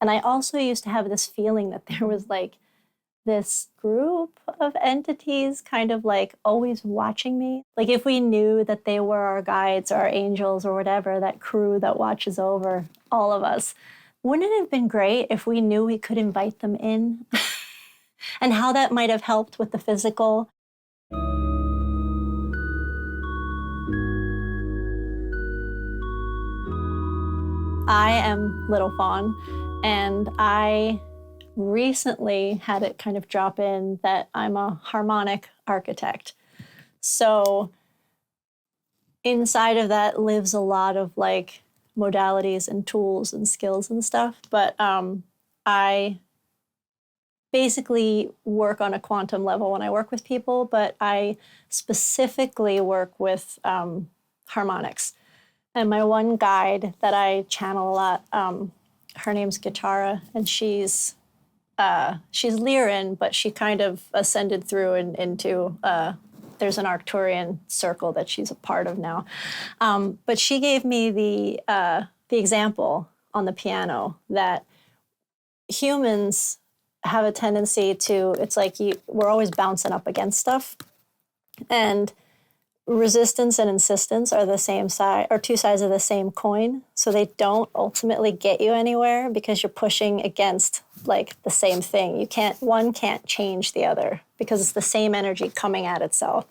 And I also used to have this feeling that there was like this group of entities kind of like always watching me. Like if we knew that they were our guides, our angels, or whatever, that crew that watches over all of us, wouldn't it have been great if we knew we could invite them in? And how that might have helped with the physical. I am Little Fawn, and I recently had it kind of drop in that I'm a harmonic architect. So inside of that lives a lot of like modalities and tools and skills and stuff. But I basically work on a quantum level when I work with people, but I specifically work with harmonics. And my one guide that I channel a lot, her name's Gitara, and she's Lyran, but she kind of ascended through into there's an Arcturian circle that she's a part of now. But she gave me the example on the piano that humans have a tendency to, it's like we're always bouncing up against stuff. And resistance and insistence are the same side, or two sides of the same coin. So they don't ultimately get you anywhere because you're pushing against like the same thing. One can't change the other because it's the same energy coming at itself.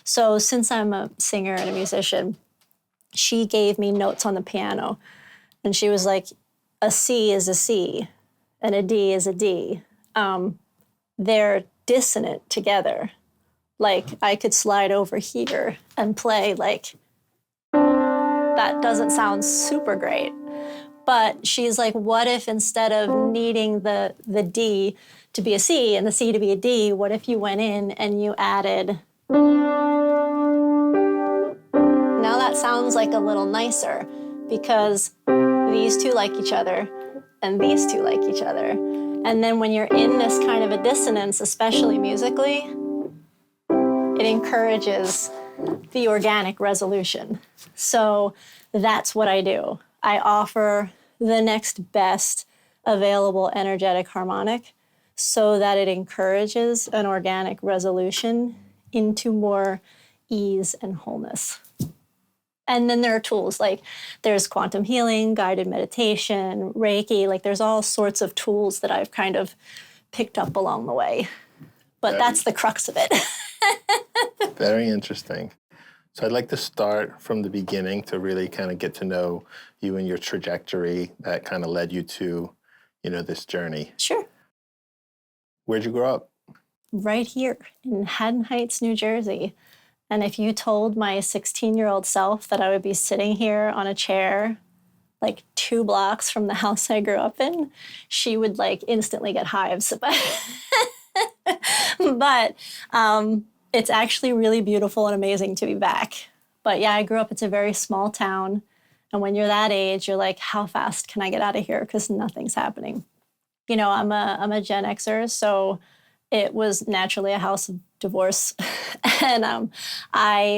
So since I'm a singer and a musician, she gave me notes on the piano, and she was like, a C is a C and a D is a D. They're dissonant together. Like I could slide over here and play like, that doesn't sound super great. But she's like, what if instead of needing the D to be a C and the C to be a D, what if you went in and you added, now that sounds like a little nicer because these two like each other and these two like each other. And then when you're in this kind of a dissonance, especially musically, it encourages the organic resolution. So that's what I do. I offer the next best available energetic harmonic so that it encourages an organic resolution into more ease and wholeness. And then there are tools like there's quantum healing, guided meditation, Reiki, like there's all sorts of tools that I've kind of picked up along the way. But that's the crux of it. Very interesting. So I'd like to start from the beginning to really kind of get to know you and your trajectory that kind of led you to, this journey. Sure. Where'd you grow up? Right here in Haddon Heights, New Jersey. And if you told my 16-year-old self that I would be sitting here on a chair like 2 blocks from the house I grew up in, she would like instantly get hives. But it's actually really beautiful and amazing to be back. But yeah, I grew up, it's a very small town. And when you're that age, you're like, how fast can I get out of here? Because nothing's happening. I'm a Gen Xer, so it was naturally a house of divorce. And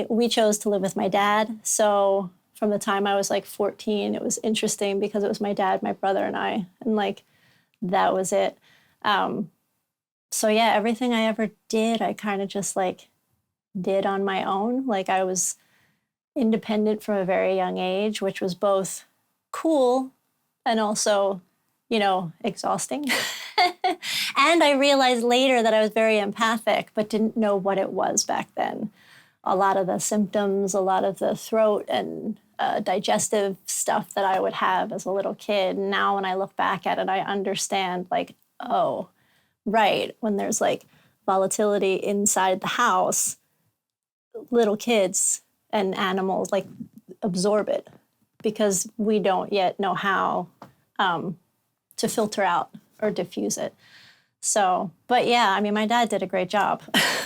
we chose to live with my dad. So from the time I was like 14, it was interesting because it was my dad, my brother, and I. And like, that was it. So yeah, everything I ever did, I kind of just like did on my own. Like I was independent from a very young age, which was both cool and also, exhausting. And I realized later that I was very empathic, but didn't know what it was back then. A lot of the symptoms, a lot of the throat and digestive stuff that I would have as a little kid. Now when I look back at it, I understand like, oh, right, when there's like volatility inside the house, little kids and animals like absorb it because we don't yet know how to filter out or diffuse it. So, but yeah, I mean, my dad did a great job,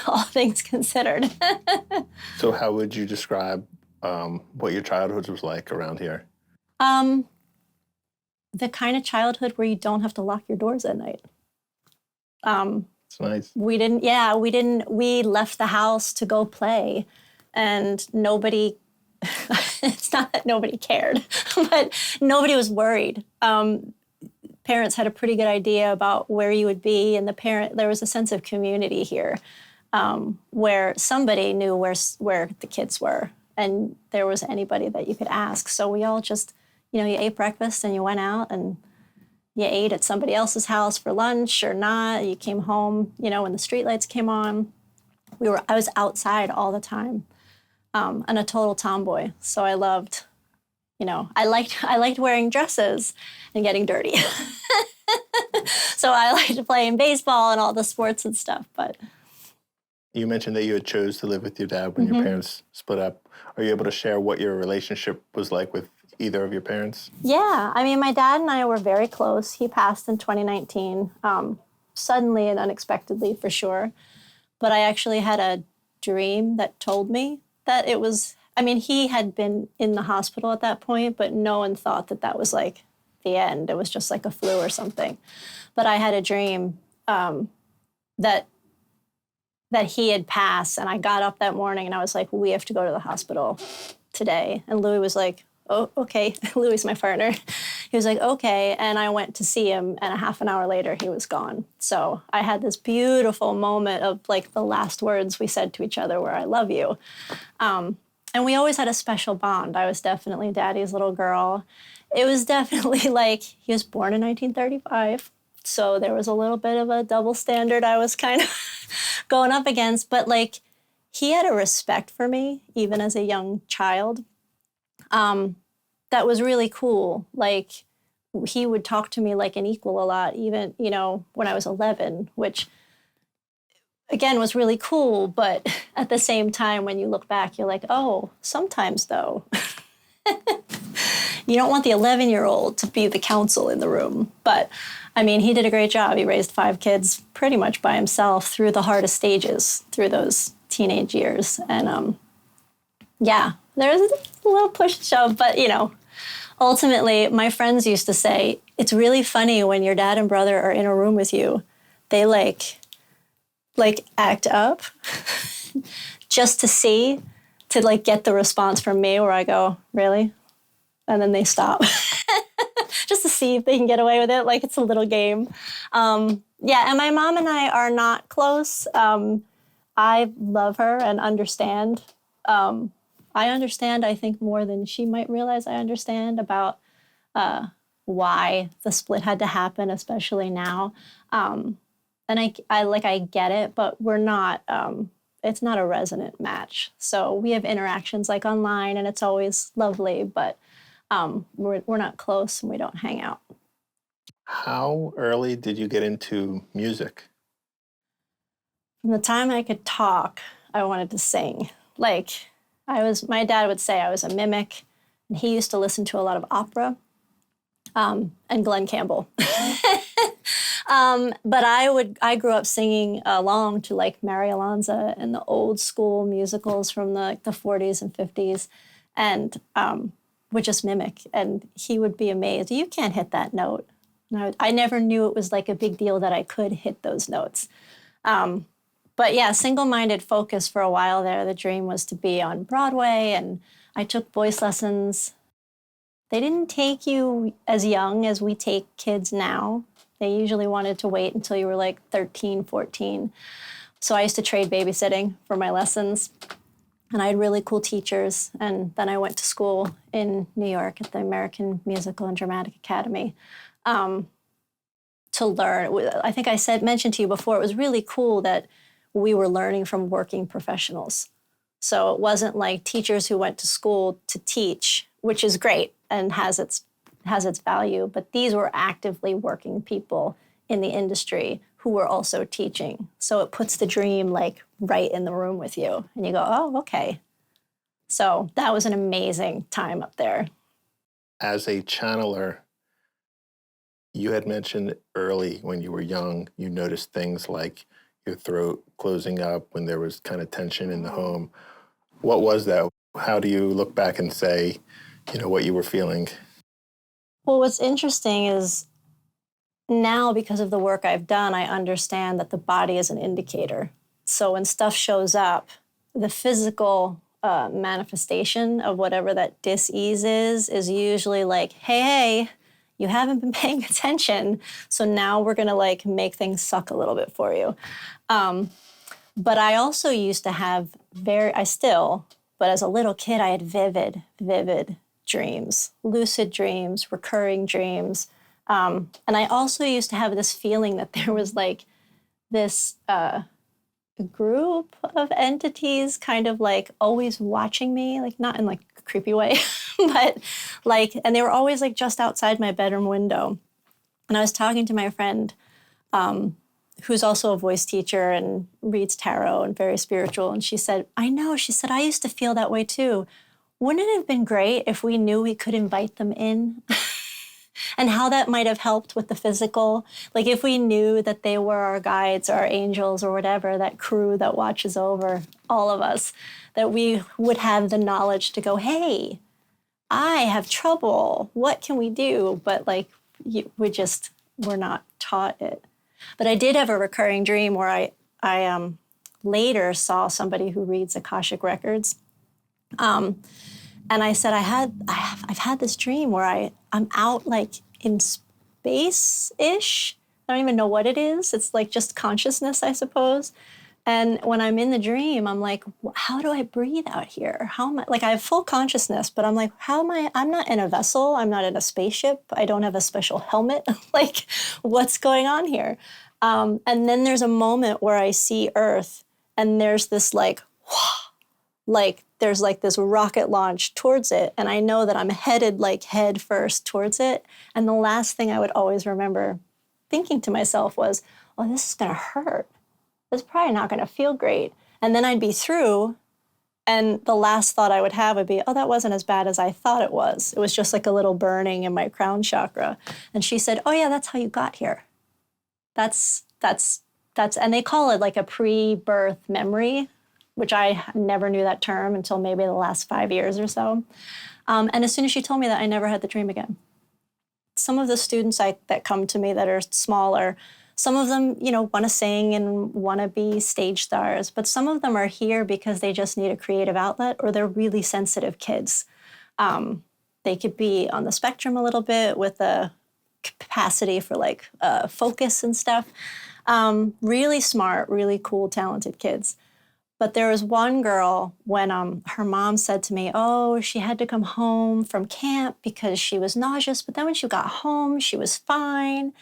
all things considered. So how would you describe what your childhood was like around here? The kind of childhood where you don't have to lock your doors at night. It's nice. We left the house to go play, and nobody, it's not that nobody cared, but nobody was worried. parents had a pretty good idea about where you would be, and there was a sense of community here, where somebody knew where the kids were, and there was anybody that you could ask. So we all just, you ate breakfast and you went out and you ate at somebody else's house for lunch or not. You came home, when the streetlights came on. I was outside all the time, and a total tomboy. So I loved, I liked wearing dresses and getting dirty. So I liked playing baseball and all the sports and stuff. But you mentioned that you had chose to live with your dad when your parents split up. Are you able to share what your relationship was like with either of your parents? Yeah, I mean, my dad and I were very close. He passed in 2019, suddenly and unexpectedly for sure. But I actually had a dream that told me that it was, he had been in the hospital at that point, but no one thought that was like the end. It was just like a flu or something. But I had a dream that he had passed, and I got up that morning and I was like, we have to go to the hospital today. And Louis was like, oh, okay. Louis is my partner. He was like, okay. And I went to see him, and a half an hour later, he was gone. So I had this beautiful moment of like the last words we said to each other were, I love you. And we always had a special bond. I was definitely Daddy's little girl. It was definitely like, he was born in 1935. So there was a little bit of a double standard I was kind of going up against. But like, he had a respect for me, even as a young child. That was really cool. Like, he would talk to me like an equal a lot, even, when I was 11, which again was really cool. But at the same time, when you look back, you're like, oh, sometimes though, you don't want the 11-year-old to be the counsel in the room. But he did a great job. He raised 5 kids pretty much by himself through the hardest stages, through those teenage years. And yeah, there was a little push and shove, but ultimately, my friends used to say, it's really funny when your dad and brother are in a room with you, they like act up just to like get the response from me where I go, really? And then they stop just to see if they can get away with it. Like, it's a little game. Yeah, and my mom and I are not close. I love her and understand. I understand, I think, more than she might realize I understand about why the split had to happen, especially now. And I get it, but we're not, it's not a resonant match. So we have interactions like online, and it's always lovely, but we're not close and we don't hang out. How early did you get into music? From the time I could talk, I wanted to sing. Like, my dad would say I was a mimic, and he used to listen to a lot of opera and Glenn Campbell. But I grew up singing along to like Mary Alonza and the old school musicals from the 40s and 50s, and would just mimic. And he would be amazed. You can't hit that note. And I never knew it was like a big deal that I could hit those notes. But yeah, single-minded focus for a while there. The dream was to be on Broadway, and I took voice lessons. They didn't take you as young as we take kids now. They usually wanted to wait until you were like 13, 14. So I used to trade babysitting for my lessons, and I had really cool teachers. And then I went to school in New York at the American Musical and Dramatic Academy to learn. I think I mentioned to you before, it was really cool that we were learning from working professionals. So it wasn't like teachers who went to school to teach, which is great and has its value, but these were actively working people in the industry who were also teaching. So it puts the dream like right in the room with you, and you go, oh, okay. So that was an amazing time up there. As a channeler, you had mentioned early when you were young, you noticed things like your throat closing up when there was kind of tension in the home. What was that? How do you look back and say, what you were feeling? Well, what's interesting is now, because of the work I've done, I understand that the body is an indicator. So when stuff shows up, the physical manifestation of whatever that dis-ease is usually like, hey, you haven't been paying attention. So now we're going to like make things suck a little bit for you. But I also used to have but as a little kid, I had vivid dreams, lucid dreams, recurring dreams. And I also used to have this feeling that there was like this group of entities kind of like always watching me, like not in like a creepy way, but like, and they were always like just outside my bedroom window. And I was talking to my friend, who's also a voice teacher and reads tarot and very spiritual. And she said, I used to feel that way too. Wouldn't it have been great if we knew we could invite them in? And how that might have helped with the physical. Like if we knew that they were our guides, our angels or whatever, that crew that watches over all of us, that we would have the knowledge to go, hey, I have trouble. What can we do? But like, we're not taught it. But I did have a recurring dream where I later saw somebody who reads Akashic records. And I said, I've had this dream where I'm out like in space-ish. I don't even know what it is. It's like just consciousness, I suppose. And when I'm in the dream, I'm like, how do I breathe out here? How am I? Like I have full consciousness, but I'm like, how am I? I'm not in a vessel. I'm not in a spaceship. I don't have a special helmet. Like, what's going on here? And then there's a moment where I see Earth, and there's this like there's like this rocket launch towards it. And I know that I'm headed like head first towards it. And the last thing I would always remember thinking to myself was, oh, this is going to hurt. It's probably not going to feel great. And then I'd be through. And the last thought I would have would be, oh, that wasn't as bad as I thought it was. It was just like a little burning in my crown chakra. And she said, oh yeah, that's how you got here. That's, and they call it like a pre-birth memory, which I never knew that term until maybe the last 5 years or so. And as soon as she told me that, I never had the dream again. Some of the students that come to me that are smaller, some of them, want to sing and want to be stage stars, but some of them are here because they just need a creative outlet, or they're really sensitive kids. They could be on the spectrum a little bit with a capacity for like focus and stuff. Really smart, really cool, talented kids. But there was one girl when her mom said to me, oh, she had to come home from camp because she was nauseous. But then when she got home, she was fine.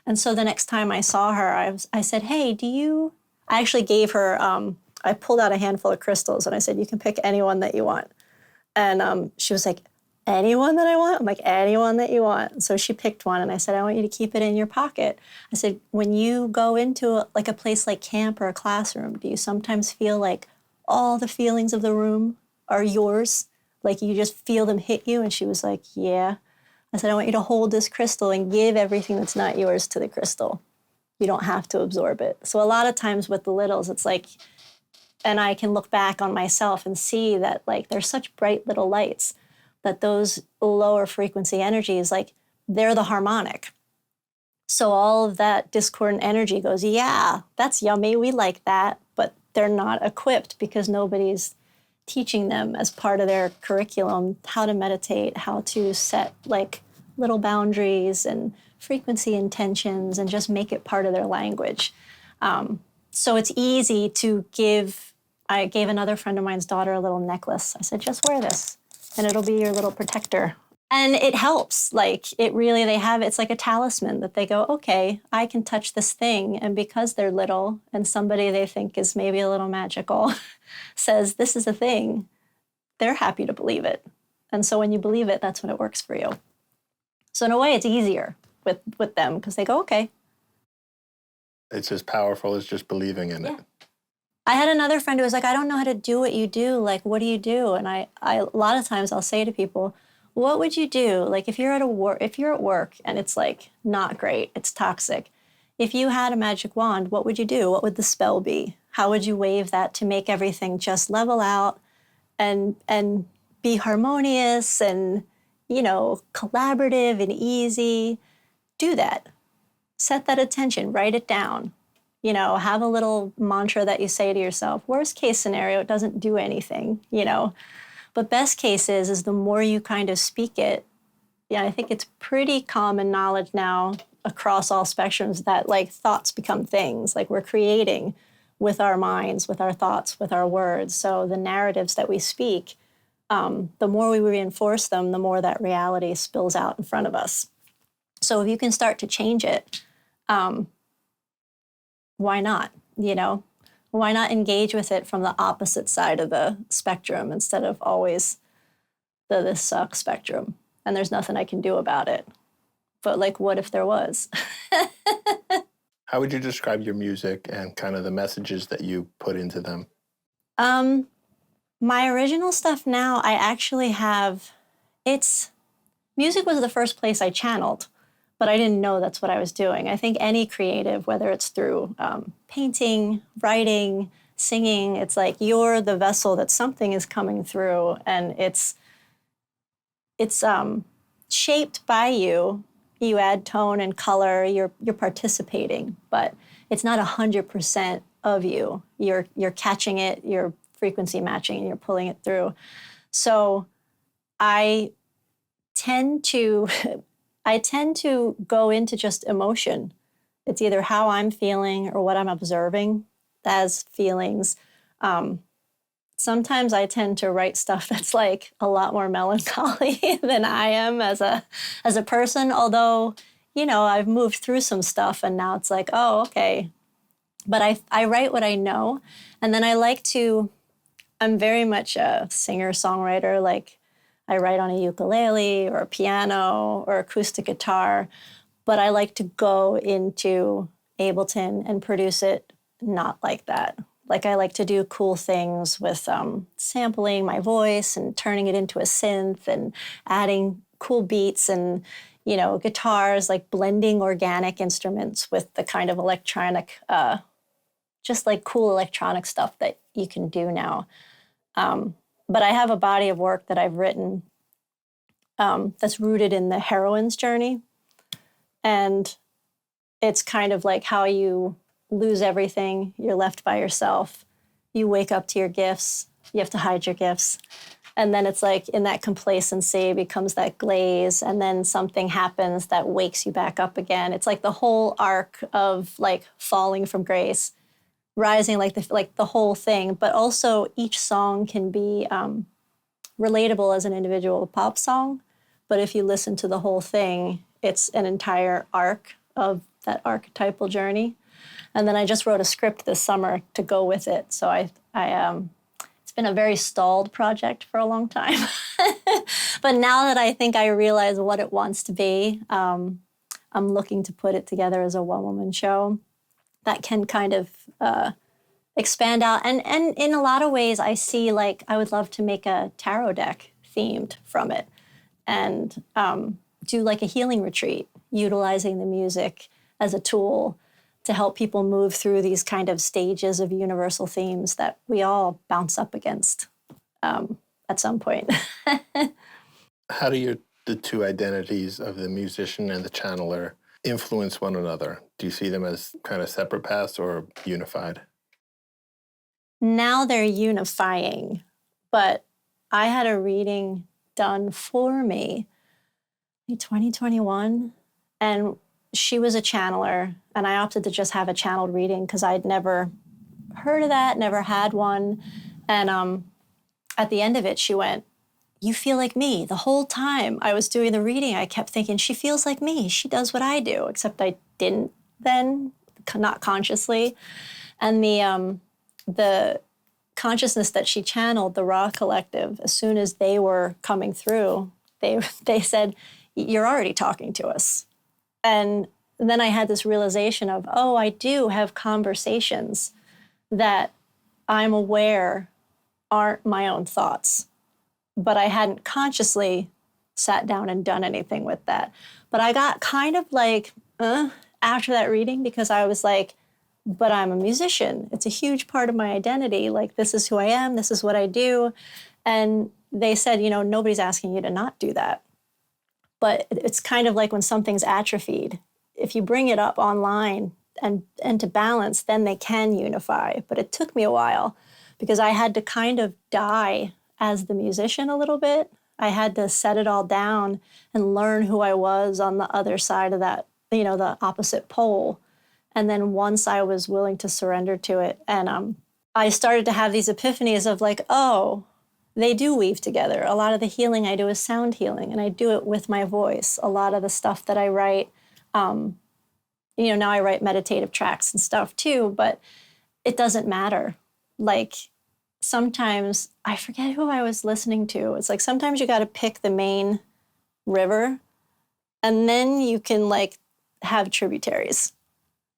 And so the next time I saw her, I said, hey, I actually gave her, I pulled out a handful of crystals and I said, you can pick anyone that you want. And she was like, anyone that I want? I'm like, anyone that you want. And so she picked one and I said, I want you to keep it in your pocket. I said, when you go into a place like camp or a classroom, do you sometimes feel like all the feelings of the room are yours? Like you just feel them hit you? And she was like, yeah. I said, I want you to hold this crystal and give everything that's not yours to the crystal. You don't have to absorb it. So a lot of times with the littles, it's like, and I can look back on myself and see that like they're such bright little lights, that those lower frequency energies, like they're the harmonic. So all of that discordant energy goes, yeah, that's yummy, we like that, but they're not equipped because nobody's teaching them as part of their curriculum how to meditate, how to set like little boundaries and frequency intentions and just make it part of their language. So it's easy to I gave another friend of mine's daughter a little necklace. I said, just wear this and it'll be your little protector. And it helps. Like it's like a talisman that they go, okay, I can touch this thing. And because they're little and somebody they think is maybe a little magical says, this is a thing, they're happy to believe it. And so when you believe it, that's when it works for you. So in a way, it's easier with them because they go, okay. It's as powerful as just believing in it. I had another friend who was like, I don't know how to do what you do. Like, what do you do? And I a lot of times I'll say to people, what would you do? Like if you're at work and it's like not great, it's toxic. If you had a magic wand, what would you do? What would the spell be? How would you wave that to make everything just level out and be harmonious and, collaborative and easy? Do that. Set that attention, write it down. Have a little mantra that you say to yourself. Worst case scenario, it doesn't do anything, But best case is the more you kind of speak it, Yeah, I think it's pretty common knowledge now across all spectrums that like thoughts become things. Like we're creating with our minds, with our thoughts, with our words. So the narratives that we speak, the more we reinforce them, the more that reality spills out in front of us. So if you can start to change it, why not? You know, why not engage with it from the opposite side of the spectrum instead of always the this sucks spectrum and there's nothing I can do about it. But like, what if there was? How would you describe your music and kind of the messages that you put into them? um, my original stuff now, I actually have, it's, music was the first place I channeled, but I didn't know that's what I was doing. I think any creative, whether it's through painting, writing, singing, it's like you're the vessel that something is coming through, and it's shaped by you. You add tone and color. You're participating, but it's not 100% of you. You're catching it. You're frequency matching, and you're pulling it through. So I tend to I tend to go into just emotion. It's either how I'm feeling or what I'm observing as feelings. Sometimes I tend to write stuff that's like a lot more melancholy than I am as a person. Although, you know, I've moved through some stuff and now it's like, oh, okay. But I write what I know, and then I like to. I'm very much a singer-songwriter. Like I write on a ukulele or a piano or acoustic guitar, but I like to go into Ableton and produce it not like that. Like I like to do cool things with sampling my voice and turning it into a synth and adding cool beats and, you know, guitars, like blending organic instruments with the kind of electronic, just like cool electronic stuff that you can do now. But I have a body of work that I've written that's rooted in the heroine's journey. And it's kind of like how you lose everything, you're left by yourself, you wake up to your gifts, you have to hide your gifts. And then it's like in that complacency becomes that glaze, and then something happens that wakes you back up again. It's like the whole arc of like falling from grace, rising, like the whole thing. But also each song can be relatable as an individual pop song. But if you listen to the whole thing, it's an entire arc of that archetypal journey. And then I just wrote a script this summer to go with it. So I it's been a very stalled project for a long time. But now that I think I realize what it wants to be, I'm looking to put it together as a one-woman show that can kind of expand out. And in a lot of ways, I see like I would love to make a tarot deck themed from it and do like a healing retreat, utilizing the music as a tool to help people move through these kind of stages of universal themes that we all bounce up against at some point. How do the two identities of the musician and the channeler influence one another? Do you see them as kind of separate paths or unified? Now they're unifying, but I had a reading done for me in 2021, and she was a channeler, and I opted to just have a channeled reading because I'd never heard of that, never had one. And at the end of it, she went, "You feel like me." The whole time I was doing the reading, I kept thinking, she feels like me. She does what I do, except I didn't then, not consciously. And the consciousness that she channeled, the Raw Collective, as soon as they were coming through, they said, "You're already talking to us." And then I had this realization of, oh, I do have conversations that I'm aware aren't my own thoughts, but I hadn't consciously sat down and done anything with that. But I got kind of like, after that reading, because I was like, but I'm a musician. It's a huge part of my identity. Like, this is who I am. This is what I do. And they said, you know, nobody's asking you to not do that. But it's kind of like when something's atrophied. If you bring it up online and to balance, then they can unify. But it took me a while because I had to kind of die as the musician a little bit. I had to set it all down and learn who I was on the other side of that, the opposite pole. And then once I was willing to surrender to it, and I started to have these epiphanies of like, oh, they do weave together. A lot of the healing I do is sound healing, and I do it with my voice. A lot of the stuff that I write, now I write meditative tracks and stuff too, but it doesn't matter. Like sometimes, I forget who I was listening to. It's like sometimes you got to pick the main river, and then you can like have tributaries,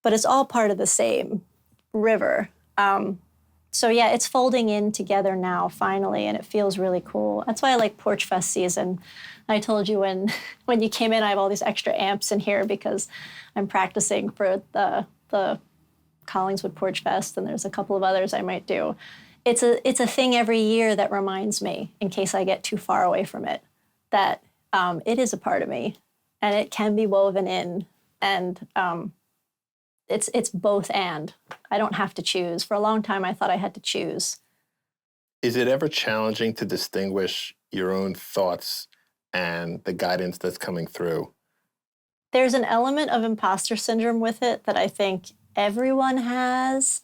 but it's all part of the same river. So yeah, it's folding in together now finally, and it feels really cool. That's why I like Porch Fest season. I told you when when you came in, I have all these extra amps in here because I'm practicing for the Collingswood Porch Fest, and there's a couple of others I might do. It's a thing every year that reminds me, in case I get too far away from it, that it is a part of me, and it can be woven in, and it's both and. I don't have to choose. For a long time, I thought I had to choose. Is it ever challenging to distinguish your own thoughts and the guidance that's coming through? There's an element of imposter syndrome with it that I think everyone has,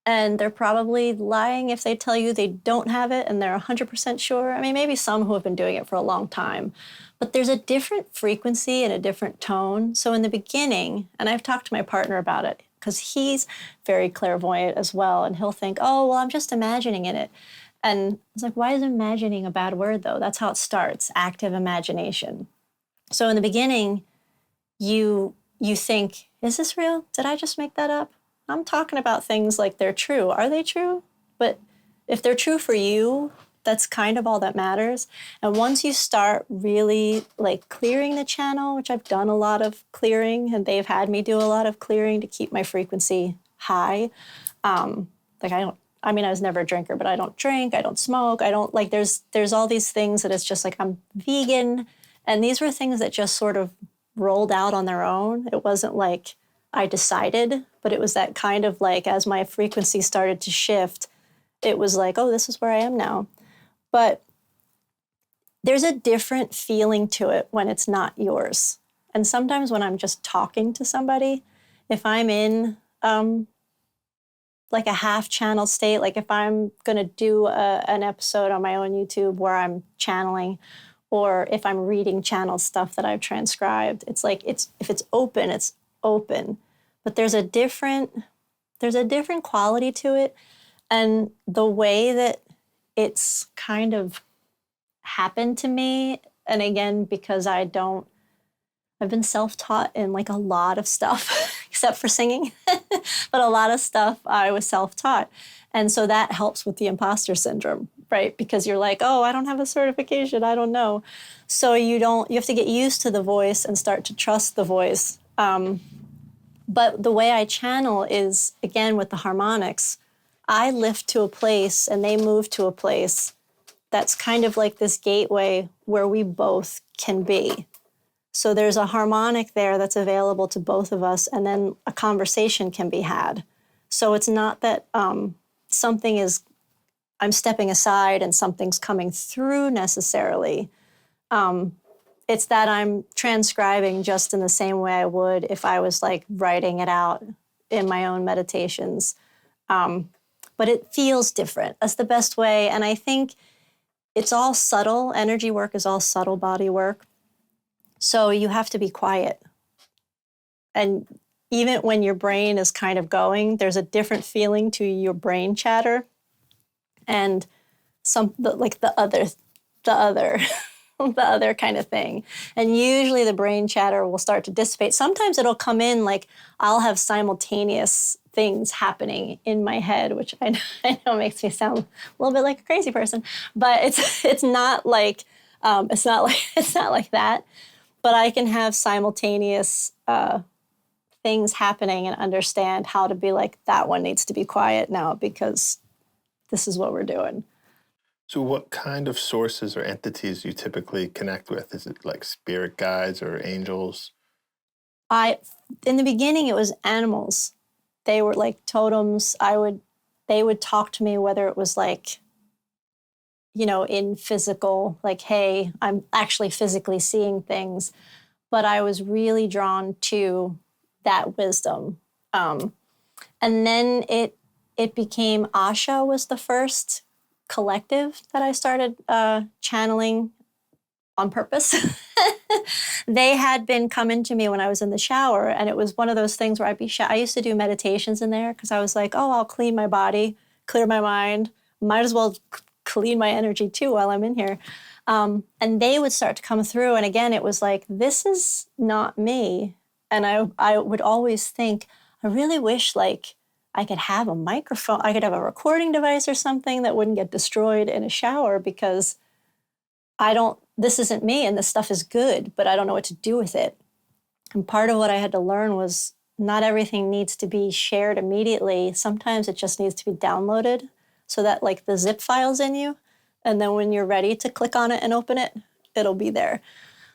and they're probably lying if they tell you they don't have it and they're 100% sure. I mean, maybe some who have been doing it for a long time, but there's a different frequency and a different tone. So in the beginning, and I've talked to my partner about it because he's very clairvoyant as well, and he'll think, oh, well, I'm just imagining in it. And it's like, why is imagining a bad word though? That's how it starts, active imagination. So in the beginning, you think, is this real? Did I just make that up? I'm talking about things like they're true. Are they true? But if they're true for you, that's kind of all that matters. And once you start really like clearing the channel, which I've done a lot of clearing, and they've had me do a lot of clearing to keep my frequency high. Like I mean, I was never a drinker, but I don't drink, I don't smoke, I don't like, there's all these things that it's just like, I'm vegan. And these were things that just sort of rolled out on their own. It wasn't like I decided, but it was that kind of like, as my frequency started to shift, it was like, oh, this is where I am now. But there's a different feeling to it when it's not yours. And sometimes when I'm just talking to somebody, if I'm in like a half channel state, like if I'm going to do an episode on my own YouTube where I'm channeling, or if I'm reading channel stuff that I've transcribed, it's like, if it's open, it's open. But there's a different quality to it. And the way that it's kind of happened to me, and again, because I've been self-taught in like a lot of stuff, except for singing, but a lot of stuff I was self-taught. And so that helps with the imposter syndrome, right? Because you're like, oh, I don't have a certification, I don't know. So you have to get used to the voice and start to trust the voice. But the way I channel is, again, with the harmonics, I lift to a place and they move to a place that's kind of like this gateway where we both can be. So there's a harmonic there that's available to both of us, and then a conversation can be had. So it's not that I'm stepping aside and something's coming through necessarily. It's that I'm transcribing just in the same way I would if I was like writing it out in my own meditations. But it feels different. That's the best way. And I think it's all subtle. Energy work is all subtle body work. So you have to be quiet. And even when your brain is kind of going, there's a different feeling to your brain chatter. And the other the other kind of thing. And usually the brain chatter will start to dissipate. Sometimes it'll come in like I'll have simultaneous things happening in my head, which I know makes me sound a little bit like a crazy person, but it's not like it's not like that. But I can have simultaneous things happening and understand how to be like, that one needs to be quiet now because this is what we're doing. So what kind of sources or entities do you typically connect with? Is it like spirit guides or angels? In the beginning, it was animals. They were like totems. They would talk to me, whether it was like, in physical, like, hey, I'm actually physically seeing things. But I was really drawn to that wisdom. And then it became Asha was the first collective that I started channeling on purpose. They had been coming to me when I was in the shower, and it was one of those things where I used to do meditations in there because I was like, oh, I'll clean my body, clear my mind, might as well clean my energy too while I'm in here. And they would start to come through, and again, it was like, this is not me. And I would always think, I really wish like I could have a microphone, I could have a recording device or something that wouldn't get destroyed in a shower because this isn't me and this stuff is good, but I don't know what to do with it. And part of what I had to learn was not everything needs to be shared immediately. Sometimes it just needs to be downloaded so that like the zip file's in you. And then when you're ready to click on it and open it, it'll be there.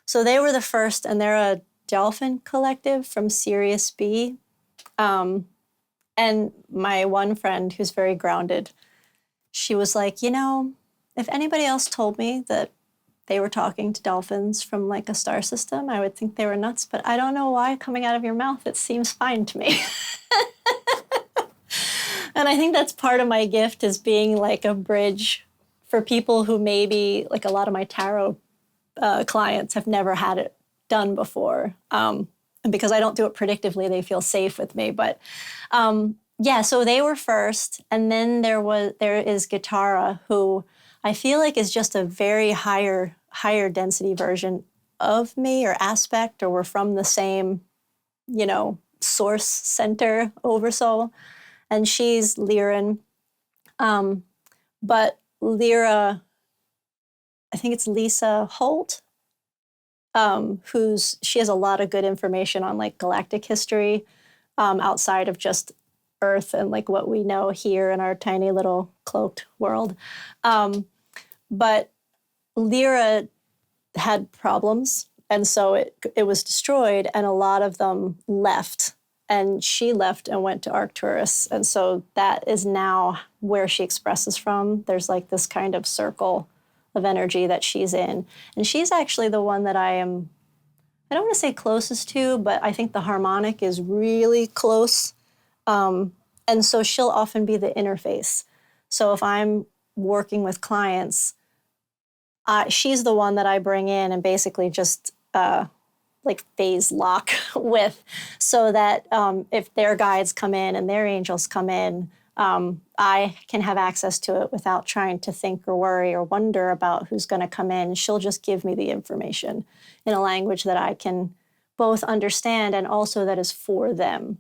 So they were the first, and they're a dolphin collective from Sirius B. And my one friend who's very grounded, she was like, if anybody else told me that they were talking to dolphins from like a star system, I would think they were nuts, but I don't know why coming out of your mouth, it seems fine to me. And I think that's part of my gift, is being like a bridge for people who maybe, like a lot of my tarot clients have never had it done before. And because I don't do it predictively, they feel safe with me. But yeah, so they were first. And then there is Gitara, who I feel like is just a very higher density version of me or aspect, or we're from the same, source center oversoul. And she's Lyran. But Lyra, I think it's Lisa Holt, she has a lot of good information on like galactic history, outside of just Earth and like what we know here in our tiny little cloaked world. But Lyra had problems, and so it was destroyed, and a lot of them left. And she left and went to Arcturus. And so that is now where she expresses from. There's like this kind of circle of energy that she's in. And she's actually the one that I don't want to say closest to, but I think the harmonic is really close. And so she'll often be the interface. So if I'm working with clients, she's the one that I bring in and basically just like phase lock with, so that if their guides come in and their angels come in, I can have access to it without trying to think or worry or wonder about who's going to come in. She'll just give me the information in a language that I can both understand and also that is for them.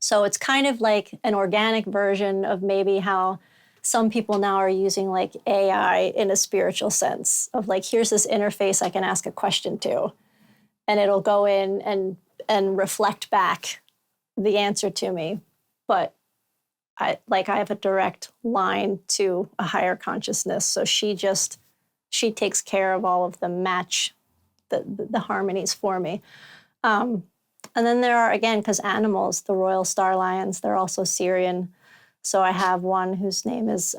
So it's kind of like an organic version of maybe how some people now are using like AI in a spiritual sense of like, here's this interface I can ask a question to, and it'll go in and reflect back the answer to me. But I have a direct line to a higher consciousness. So she takes care of all of the match, the harmonies for me. And then there are, again, because animals, the royal star lions, they're also Syrian. So I have one whose name is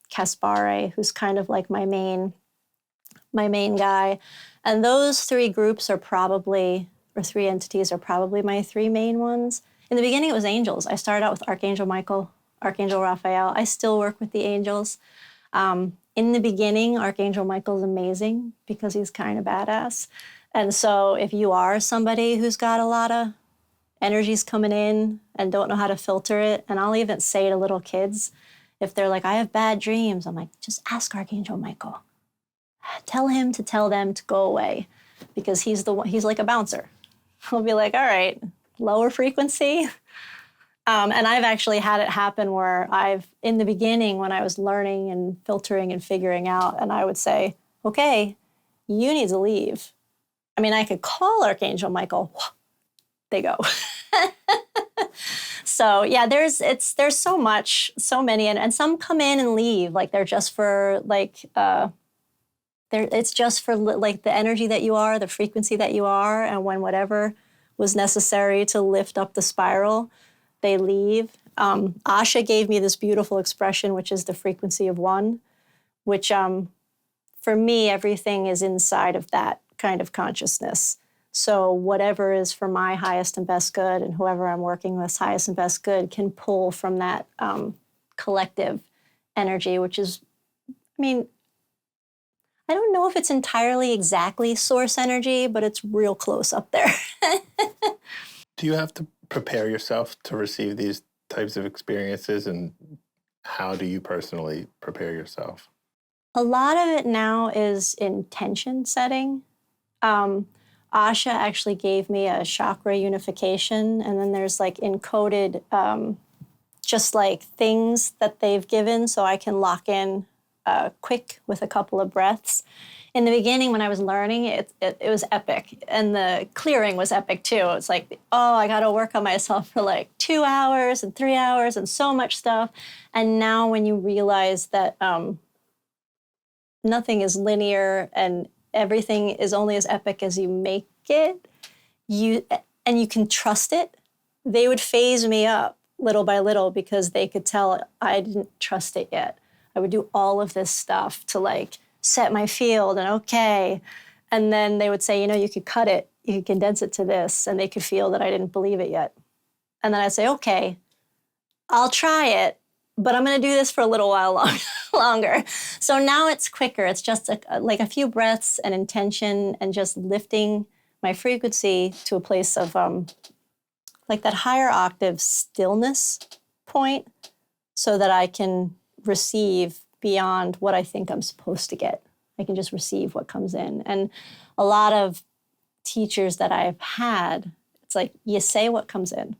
Kaspare, who's kind of like my main guy. And those three groups are probably, or three entities are probably my three main ones. In the beginning, it was angels. I started out with Archangel Michael, Archangel Raphael. I still work with the angels. In the beginning, Archangel Michael's amazing because he's kind of badass. And so if you are somebody who's got a lot of energies coming in and don't know how to filter it, and I'll even say to little kids, if they're like, I have bad dreams, I'm like, just ask Archangel Michael. Tell him to tell them to go away, because he's like a bouncer. He'll be like, all right, lower frequency. And I've actually had it happen where in the beginning when I was learning and filtering and figuring out, and I would say, okay, you need to leave. I mean, I could call Archangel Michael. They go. So yeah, there's so much, so many, and some come in and leave. Like they're just for like, it's just for like the energy that you are, the frequency that you are, and when whatever was necessary to lift up the spiral, they leave. Asha gave me this beautiful expression, which is the frequency of one, which for me, everything is inside of that kind of consciousness. So whatever is for my highest and best good, and whoever I'm working with's highest and best good, can pull from that collective energy, which is, I mean, I don't know if it's entirely exactly source energy, but it's real close up there. Do you have to prepare yourself to receive these types of experiences, and how do you personally prepare yourself? A lot of it now is intention setting. Um, Asha actually gave me a chakra unification, and then there's like encoded just like things that they've given so I can lock in quick with a couple of breaths. In the beginning, when I was learning, it was epic. And the clearing was epic too. It's like, oh, I got to work on myself for like 2 hours and 3 hours and so much stuff. And now when you realize that nothing is linear and everything is only as epic as you make it, you can trust it, they would phase me up little by little because they could tell I didn't trust it yet. I would do all of this stuff to like set my field and okay. And then they would say, you could cut it, you could condense it to this, and they could feel that I didn't believe it yet. And then I'd say, okay, I'll try it, but I'm going to do this for a little while longer. So now it's quicker. It's just like a few breaths and intention and just lifting my frequency to a place of like that higher octave stillness point so that I can receive beyond what I think I'm supposed to get. I can just receive what comes in. And a lot of teachers that I've had, it's like you say what comes in,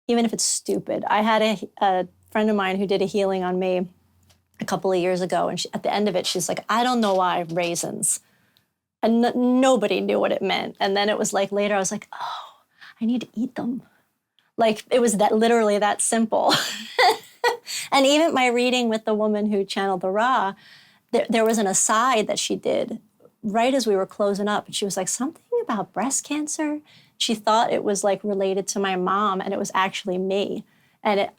even if it's stupid. I had a friend of mine who did a healing on me a couple of years ago, and at the end of it, she's like, I don't know why raisins. And nobody knew what it meant. And then it was like later, I was like, oh, I need to eat them. Like it was that literally that simple. And even my reading with the woman who channeled the Ra, there was an aside that she did right as we were closing up. And she was like, something about breast cancer. She thought it was like related to my mom, and it was actually me. And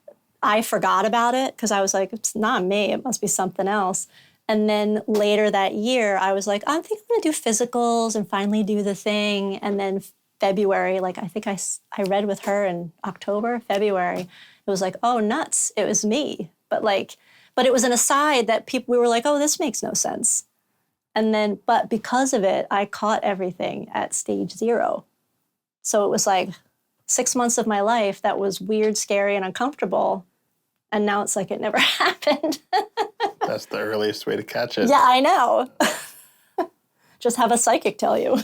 I forgot about it because I was like, it's not me, it must be something else. And then later that year, I was like, I think I'm gonna do physicals and finally do the thing. And then February, like I think I read with her in October, February, it was like, oh, nuts, it was me. But it was an aside that we were like, oh, this makes no sense. And then, but because of it, I caught everything at stage 0. So it was like 6 months of my life that was weird, scary, and uncomfortable. And now it's like it never happened. That's the earliest way to catch it. Yeah, I know. Just have a psychic tell you.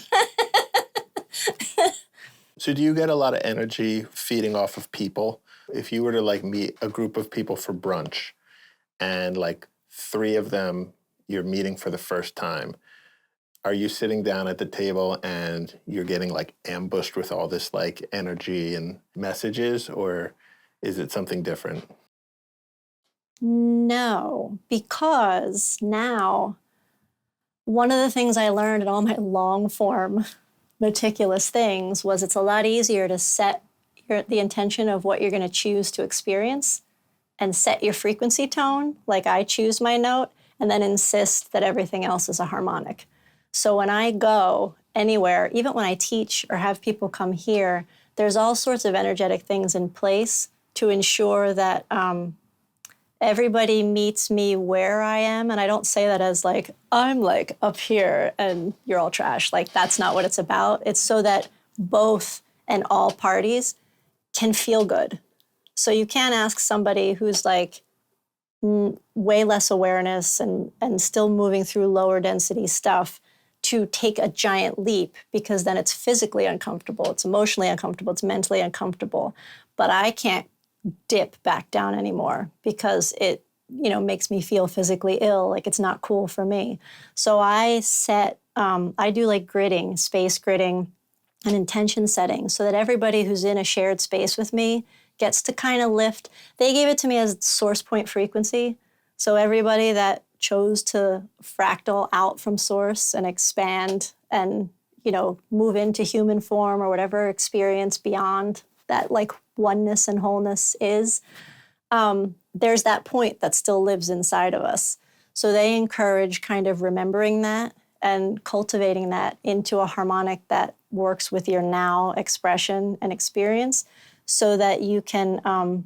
So do you get a lot of energy feeding off of people? If you were to like meet a group of people for brunch and like 3 of them you're meeting for the first time, are you sitting down at the table and you're getting like ambushed with all this like energy and messages, or is it something different? No, because now one of the things I learned in all my long form meticulous things was it's a lot easier to set the intention of what you're going to choose to experience and set your frequency tone, like I choose my note, and then insist that everything else is a harmonic. So when I go anywhere, even when I teach or have people come here, there's all sorts of energetic things in place to ensure that everybody meets me where I am. And I don't say that as like, I'm like up here and you're all trash. Like, that's not what it's about. It's so that both and all parties can feel good. So you can't ask somebody who's like way less awareness and still moving through lower density stuff to take a giant leap, because then it's physically uncomfortable, it's emotionally uncomfortable, it's mentally uncomfortable. But I can't dip back down anymore because it, makes me feel physically ill, like it's not cool for me. So I do like gridding, space gridding, and intention setting so that everybody who's in a shared space with me gets to kind of lift. They gave it to me as source point frequency. So everybody that chose to fractal out from source and expand and, move into human form or whatever experience beyond that like oneness and wholeness is, there's that point that still lives inside of us. So they encourage kind of remembering that and cultivating that into a harmonic that works with your now expression and experience so that you can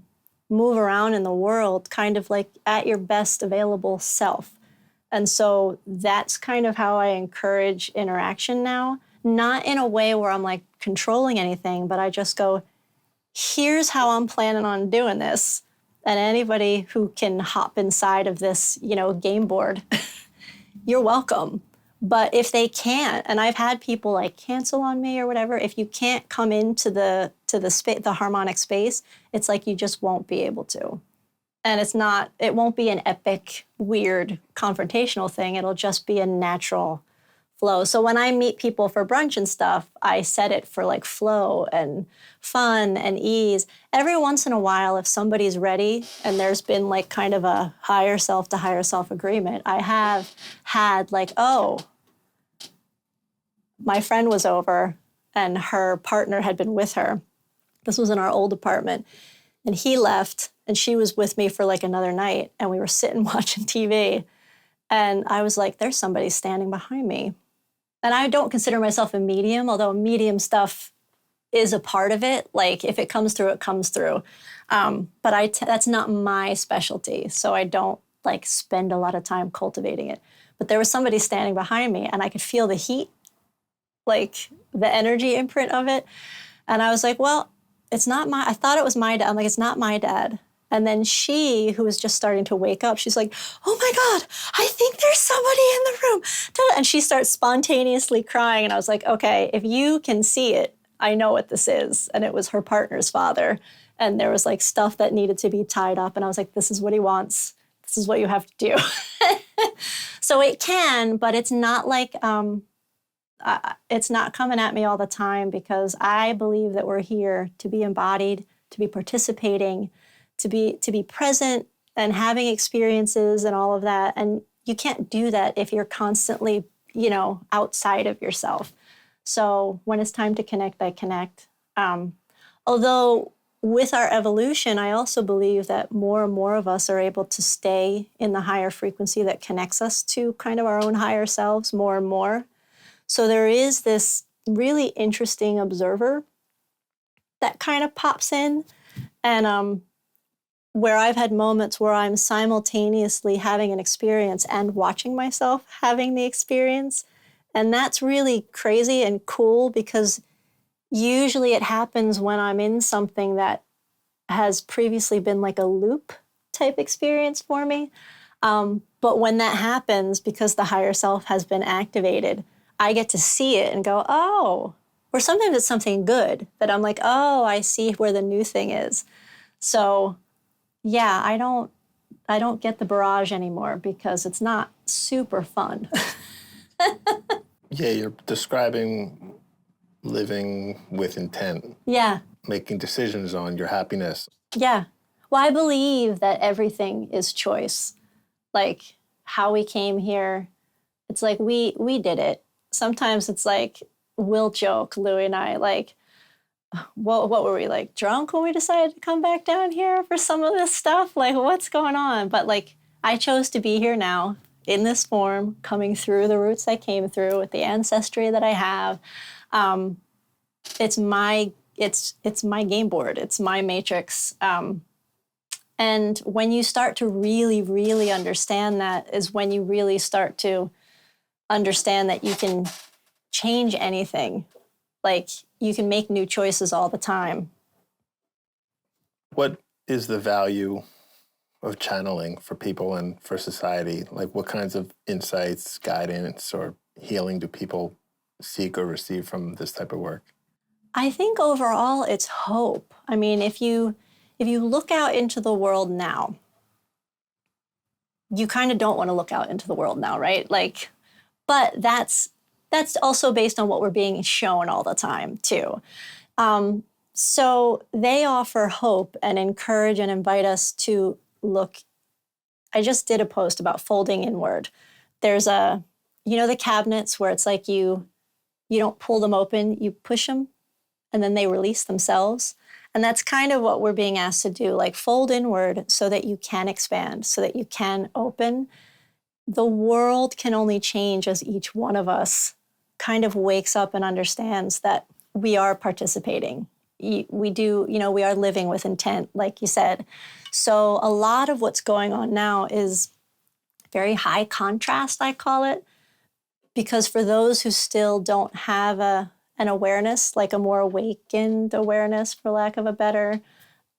move around in the world kind of like at your best available self. And so that's kind of how I encourage interaction now, not in a way where I'm like controlling anything, but I just go, here's how I'm planning on doing this. And anybody who can hop inside of this, game board, you're welcome. But if they can't, and I've had people like cancel on me or whatever, if you can't come into the harmonic space, it's like you just won't be able to. And it won't be an epic, weird, confrontational thing. It'll just be a natural flow. So when I meet people for brunch and stuff, I set it for like flow and fun and ease. Every once in a while, if somebody's ready and there's been like kind of a higher self to higher self agreement, I have had like, oh, my friend was over and her partner had been with her. This was in our old apartment. And he left and she was with me for like another night and we were sitting watching TV. And I was like, there's somebody standing behind me. And I don't consider myself a medium, although medium stuff is a part of it. Like if it comes through, it comes through. But that's not my specialty. So I don't like spend a lot of time cultivating it. But there was somebody standing behind me and I could feel the heat, like the energy imprint of it. And I was like, well, I thought it was my dad. I'm like, it's not my dad. And then she, who was just starting to wake up, she's like, oh my God, I think there's somebody in the room. And she starts spontaneously crying. And I was like, okay, if you can see it, I know what this is. And it was her partner's father. And there was like stuff that needed to be tied up. And I was like, this is what he wants. This is what you have to do. So it can, but it's not like, it's not coming at me all the time because I believe that we're here to be embodied, to be participating, to be present and having experiences and all of that. And you can't do that if you're constantly, outside of yourself. So when it's time to connect, I connect. Although with our evolution, I also believe that more and more of us are able to stay in the higher frequency that connects us to kind of our own higher selves more and more. So there is this really interesting observer that kind of pops in. And where I've had moments where I'm simultaneously having an experience and watching myself having the experience. And that's really crazy and cool because usually it happens when I'm in something that has previously been like a loop type experience for me. But when that happens, because the higher self has been activated, I get to see it and go, oh, or sometimes it's something good that I'm like, oh, I see where the new thing is. So yeah, I don't get the barrage anymore because it's not super fun. Yeah, you're describing living with intent. Yeah. Making decisions on your happiness. Yeah. Well, I believe that everything is choice. Like how we came here, it's like we did it. Sometimes it's like we'll joke, Louie and I, like, what were we, like, drunk when we decided to come back down here for some of this stuff? Like, what's going on? But, like, I chose to be here now in this form, coming through the roots I came through with the ancestry that I have. It's my game board. It's my matrix. And when you start to really, really understand that is when you really start to understand that you can change anything. Like you can make new choices all the time. What is the value of channeling for people and for society? Like what kinds of insights, guidance, or healing do people seek or receive from this type of work? I think overall it's hope. I mean, if you look out into the world now, you kind of don't want to look out into the world now, right? Like, but that's also based on what we're being shown all the time too. So they offer hope and encourage and invite us to look. I just did a post about folding inward. There's the cabinets where it's like you don't pull them open, you push them and then they release themselves. And that's kind of what we're being asked to do, like fold inward so that you can expand, so that you can open. the world can only change as each one of us kind of wakes up and understands that we are participating. We do, we are living with intent, like you said. So a lot of what's going on now is very high contrast, I call it, because for those who still don't have an awareness, like a more awakened awareness, for lack of a better,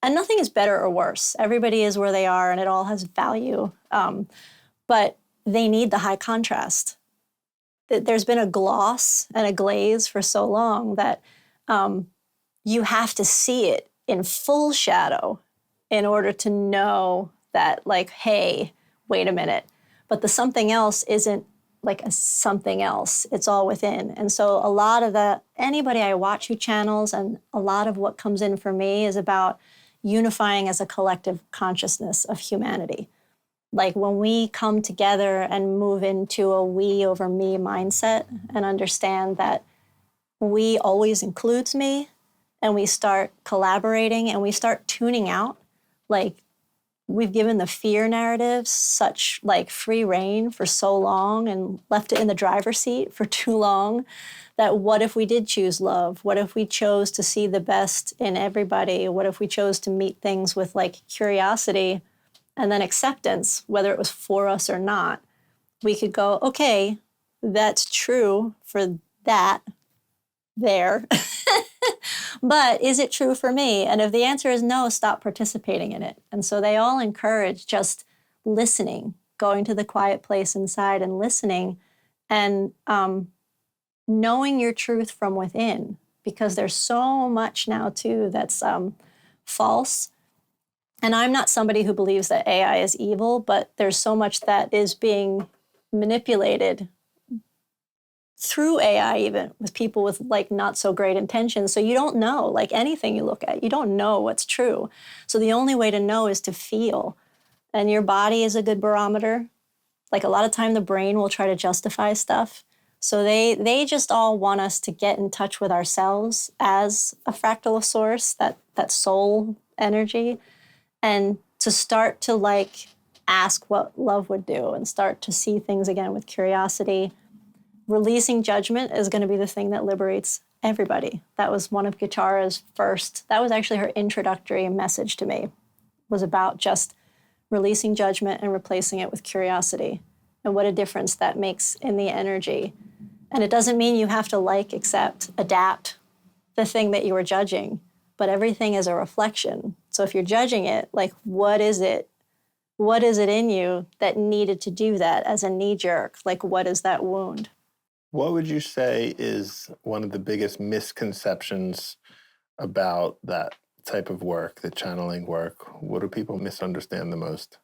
and nothing is better or worse. Everybody is where they are and it all has value. But they need the high contrast. There's been a gloss and a glaze for so long that you have to see it in full shadow in order to know that, like, hey, wait a minute. But the something else isn't like a something else. It's all within. And so a lot of anybody I watch who channels, and a lot of what comes in for me is about unifying as a collective consciousness of humanity. Like when we come together and move into a we over me mindset and understand that we always includes me, and we start collaborating and we start tuning out, like we've given the fear narrative such like free reign for so long and left it in the driver's seat for too long, that what if we did choose love? What if we chose to see the best in everybody? What if we chose to meet things with like curiosity and then acceptance, whether it was for us or not? We could go, okay, that's true for that there. But is it true for me? And if the answer is no, stop participating in it. And so they all encourage just listening, going to the quiet place inside and listening, and knowing your truth from within, because there's so much now too that's false. And I'm not somebody who believes that AI is evil, but there's so much that is being manipulated through AI, even with people with like not so great intentions. So you don't know, like anything you look at, you don't know what's true. So the only way to know is to feel. And your body is a good barometer. Like a lot of time the brain will try to justify stuff. So they just all want us to get in touch with ourselves as a fractal of source, that soul energy, and to start to like ask what love would do and start to see things again with curiosity. Releasing judgment is going to be the thing that liberates everybody. That was one of Guitarra's first, that was actually her introductory message to me, was about just releasing judgment and replacing it with curiosity, and what a difference that makes in the energy. And it doesn't mean you have to like, accept, adapt the thing that you were judging, but everything is a reflection. So if you're judging it, like what is it? What is it in you that needed to do that as a knee jerk? Like what is that wound? What would you say is one of the biggest misconceptions about that type of work, the channeling work? What do people misunderstand the most?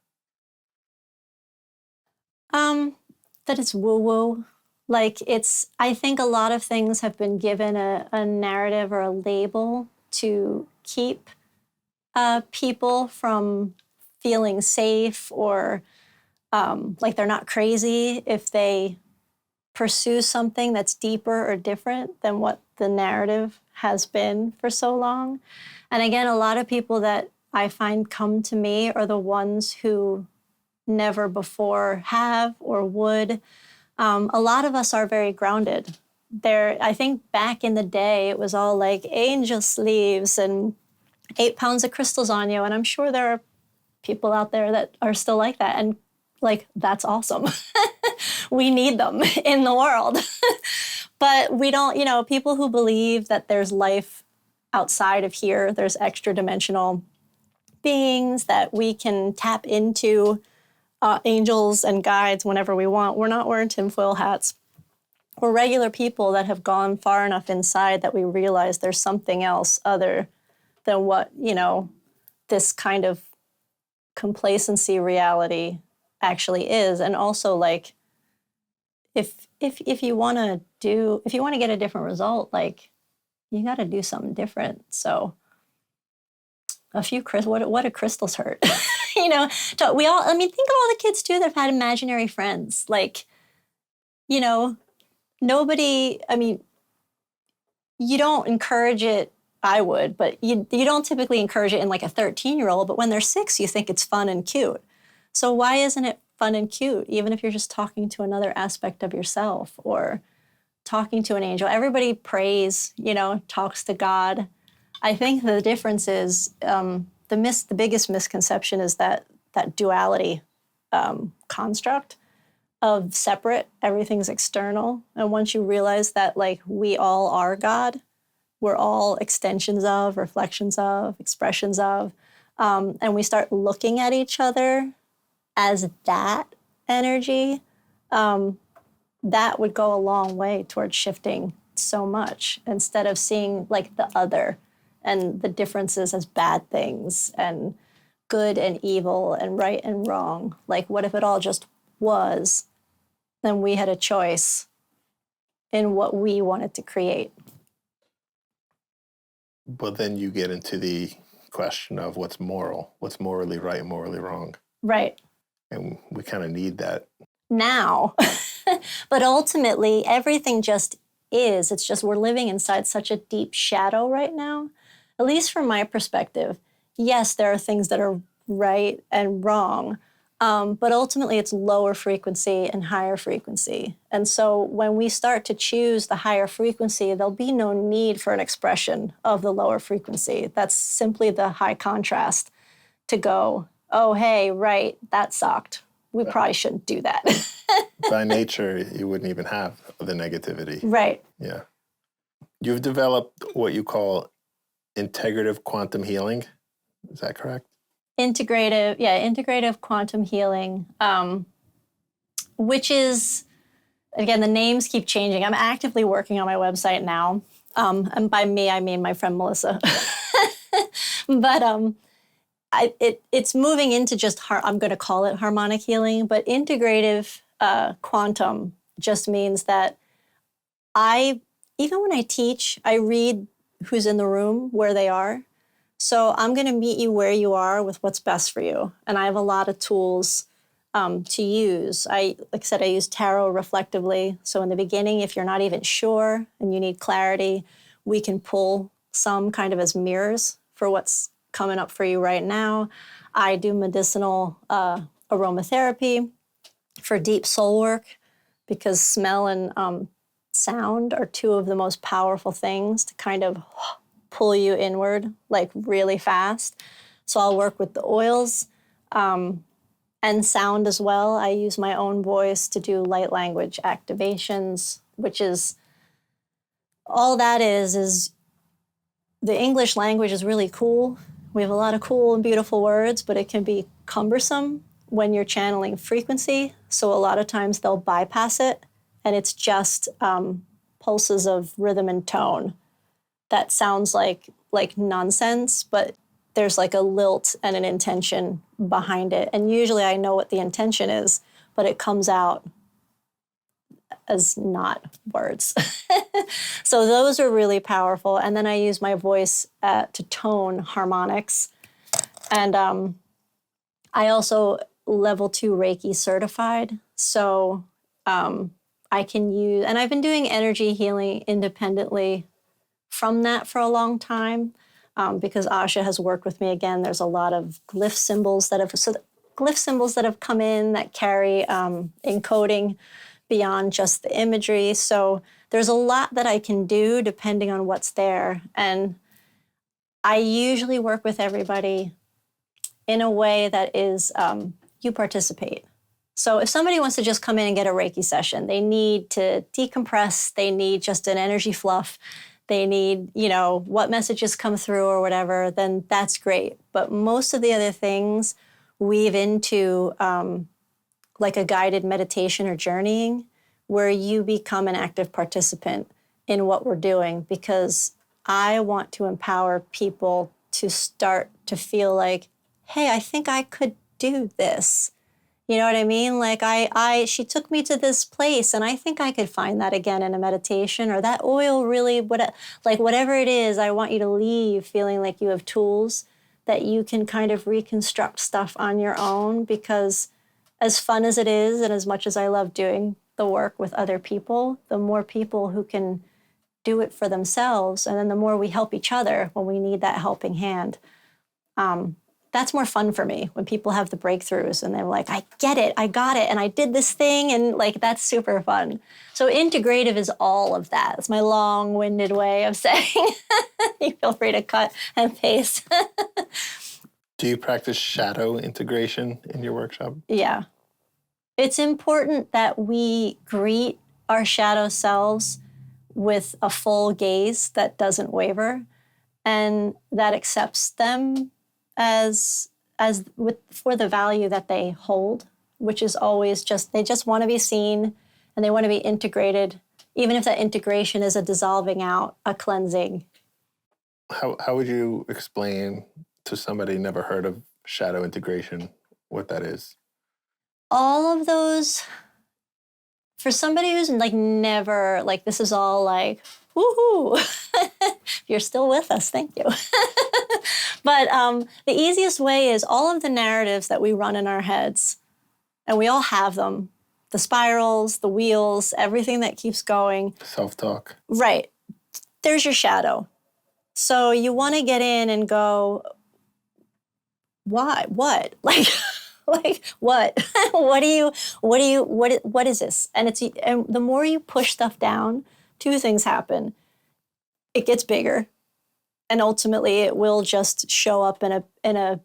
That it's woo-woo. Like I think a lot of things have been given a narrative or a label to keep people from feeling safe, or like they're not crazy if they pursue something that's deeper or different than what the narrative has been for so long. And again, a lot of people that I find come to me are the ones who never before have or would. A lot of us are very grounded. I think back in the day, it was all like angel sleeves and 8 pounds of crystals on you. And I'm sure there are people out there that are still like that. And like, that's awesome. We need them in the world. But we don't, people who believe that there's life outside of here, there's extra dimensional beings that we can tap into, angels and guides whenever we want. We're not wearing tinfoil hats. We're regular people that have gone far enough inside that we realize there's something else other than what, this kind of complacency reality actually is. And also, like, if you want to get a different result, like, you got to do something different. So what do crystals hurt? We all, think of all the kids too that have had imaginary friends. Like, nobody, you don't encourage it. I would, but you don't typically encourage it in like a 13-year-old, but when they're 6, you think it's fun and cute. So why isn't it fun and cute, even if you're just talking to another aspect of yourself or talking to an angel. Everybody prays, talks to God. I think the difference is the biggest misconception is that duality construct of separate, everything's external. And once you realize that like we all are God, we're all extensions of, reflections of, expressions of, and we start looking at each other as that energy, that would go a long way towards shifting so much instead of seeing like the other and the differences as bad things and good and evil and right and wrong. Like, what if it all just was? Then we had a choice in what we wanted to create. But then you get into the question of what's moral, what's morally right, morally wrong. Right. And we kind of need that now. But ultimately, everything just is. It's just we're living inside such a deep shadow right now. At least from my perspective, yes, there are things that are right and wrong, but ultimately it's lower frequency and higher frequency. And so when we start to choose the higher frequency, there'll be no need for an expression of the lower frequency. That's simply the high contrast to go, oh, hey, right, that sucked. We probably shouldn't do that. By nature, you wouldn't even have the negativity. Right. Yeah. You've developed what you call integrative quantum healing. Is that correct? Integrative quantum healing, which is, again, the names keep changing. I'm actively working on my website now. And by me, I mean my friend Melissa. But it's moving into just, I'm going to call it harmonic healing, but integrative quantum just means that even when I teach, I read who's in the room, where they are. So I'm going to meet you where you are with what's best for you. And I have a lot of tools to use. Like I said, I use tarot reflectively. So in the beginning, if you're not even sure and you need clarity, we can pull some kind of as mirrors for what's coming up for you right now. I do medicinal aromatherapy for deep soul work because smell and sound are two of the most powerful things to kind of pull you inward like really fast. So I'll work with the oils and sound as well. I use my own voice to do light language activations, which is all that is the English language is really cool. We have a lot of cool and beautiful words, but it can be cumbersome when you're channeling frequency. So a lot of times they'll bypass it and it's just pulses of rhythm and tone. That sounds like nonsense, but there's like a lilt and an intention behind it. And usually I know what the intention is, but it comes out as not words. So those are really powerful. And then I use my voice to tone harmonics. And I also level 2 Reiki certified. So I can use, and I've been doing energy healing independently from that for a long time because Asha has worked with me again. There's a lot of glyph symbols that have come in that carry encoding beyond just the imagery. So there's a lot that I can do depending on what's there. And I usually work with everybody in a way that is you participate. So if somebody wants to just come in and get a Reiki session, they need to decompress, they need just an energy fluff, they need, what messages come through or whatever, then that's great. But most of the other things weave into like a guided meditation or journeying where you become an active participant in what we're doing because I want to empower people to start to feel like, hey, I think I could do this. You know what I mean? Like she took me to this place and I think I could find that again in a meditation or that oil really, whatever it is, I want you to leave feeling like you have tools that you can kind of reconstruct stuff on your own because as fun as it is and as much as I love doing the work with other people, the more people who can do it for themselves and then the more we help each other when we need that helping hand. that's more fun for me when people have the breakthroughs and they're like, I get it, I got it, and I did this thing, and like that's super fun. So integrative is all of that. It's my long-winded way of saying. You feel free to cut and paste. Do you practice shadow integration in your workshop? Yeah. It's important that we greet our shadow selves with a full gaze that doesn't waver and that accepts them for the value that they hold, which is always they just want to be seen and they want to be integrated, even if that integration is a dissolving out, a cleansing. How would you explain to somebody never heard of shadow integration what that is? All of those, for somebody who's like never, like this is all like, woohoo, you're still with us, thank you. But the easiest way is all of the narratives that we run in our heads, and we all have them, the spirals, the wheels, everything that keeps going. Self-talk. Right. There's your shadow. So you want to get in and go, why? What? Like, like what? What is this? And the more you push stuff down, two things happen. It gets bigger, and ultimately it will just show up in a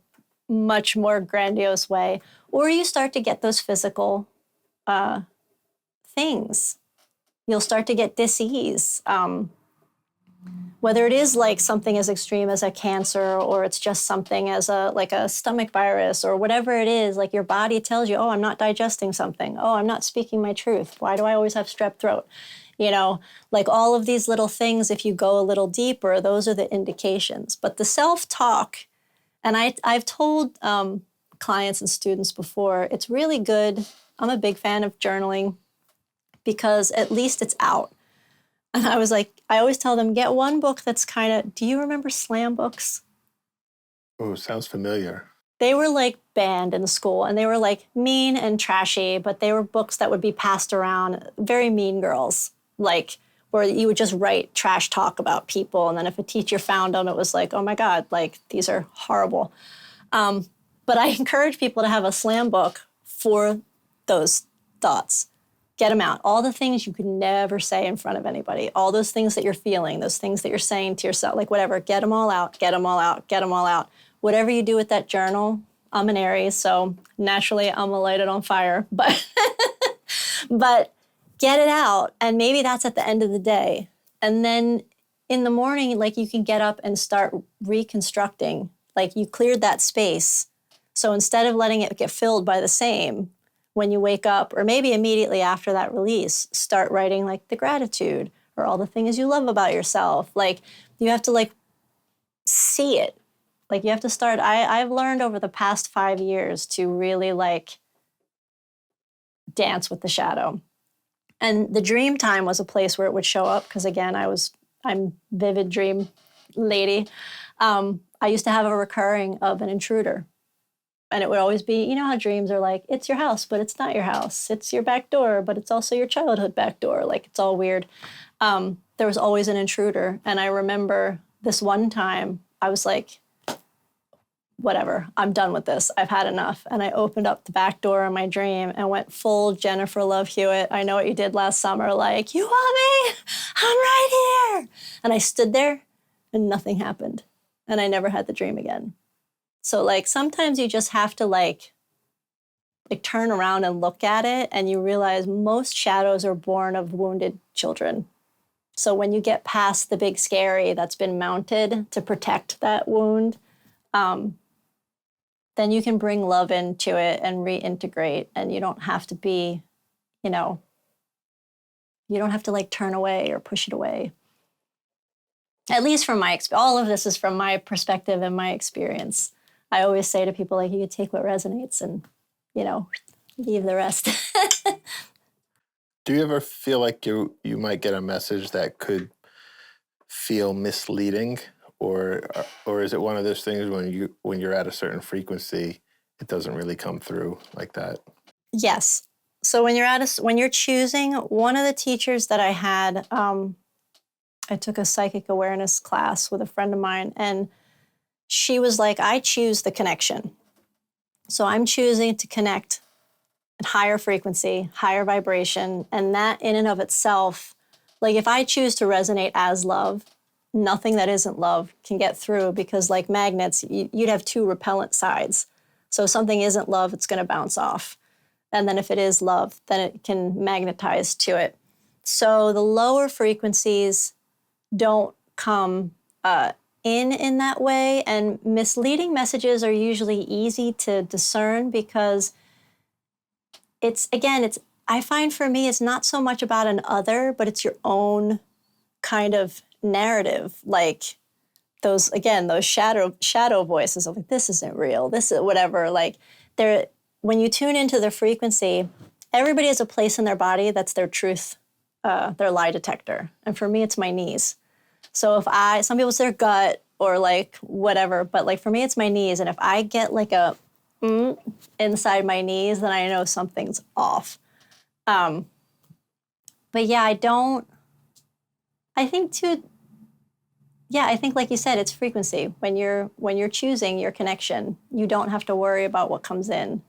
much more grandiose way. Or you start to get those physical things. You'll start to get dis-ease. Whether it is like something as extreme as a cancer, or it's just something as like a stomach virus, or whatever it is, like your body tells you, oh, I'm not digesting something. Oh, I'm not speaking my truth. Why do I always have strep throat? You know, like all of these little things, if you go a little deeper, those are the indications. But the self-talk, and I've told clients and students before, it's really good. I'm a big fan of journaling because at least it's out. And I was like, I always tell them, get one book that's kind of, do you remember slam books? Oh, sounds familiar. They were like banned in school, and they were like mean and trashy, but they were books that would be passed around, very mean girls, like where you would just write trash talk about people. And then if a teacher found them, it was like, oh my God, like these are horrible. But I encourage people to have a slam book for those thoughts. Get them out. All the things you could never say in front of anybody, all those things that you're feeling, those things that you're saying to yourself, like whatever, get them all out, get them all out, get them all out. Whatever you do with that journal, I'm an Aries, so naturally I'm gonna light it on fire, but get it out. And maybe that's at the end of the day. And then in the morning, like you can get up and start reconstructing, like you cleared that space. So instead of letting it get filled by the same, when you wake up, or maybe immediately after that release, start writing like the gratitude or all the things you love about yourself. Like you have to like see it. Like you have to start, I've learned over the past 5 years to really like dance with the shadow. And the dream time was a place where it would show up because again, I'm vivid dream lady. I used to have a recurring of an intruder. And it would always be, you know how dreams are like, it's your house, but it's not your house. It's your back door, but it's also your childhood back door. Like, it's all weird. There was always an intruder. And I remember this one time, I was like, whatever, I'm done with this. I've had enough. And I opened up the back door in my dream and went full Jennifer Love Hewitt. I know what you did last summer. Like, you want me? I'm right here. And I stood there and nothing happened. And I never had the dream again. So like sometimes you just have to like turn around and look at it and you realize most shadows are born of wounded children. So when you get past the big scary that's been mounted to protect that wound, then you can bring love into it and reintegrate, and you don't have to be, you don't have to like turn away or push it away. At least from my experience, all of this is from my perspective and my experience. I always say to people, like, you could take what resonates and, leave the rest. Do you ever feel like you might get a message that could feel misleading, or is it one of those things when you're at a certain frequency, it doesn't really come through like that? Yes. So when you're choosing, one of the teachers that I had, I took a psychic awareness class with a friend of mine, and she was like, I choose the connection. So I'm choosing to connect at higher frequency, higher vibration. And that in and of itself, like if I choose to resonate as love, nothing that isn't love can get through, because like magnets, you'd have two repellent sides. So if something isn't love, it's going to bounce off. And then if it is love, then it can magnetize to it. So the lower frequencies don't come in that way. And misleading messages are usually easy to discern, because I find for me, it's not so much about an other, but it's your own kind of narrative. Like those shadow voices of like, this isn't real, this is whatever. Like when you tune into the frequency, everybody has a place in their body that's their truth, their lie detector. And for me, it's my knees. So some people say their gut or like whatever, but like for me, it's my knees. And if I get like a inside my knees, then I know something's off. But yeah, I think like you said, it's frequency. When you're choosing your connection, you don't have to worry about what comes in.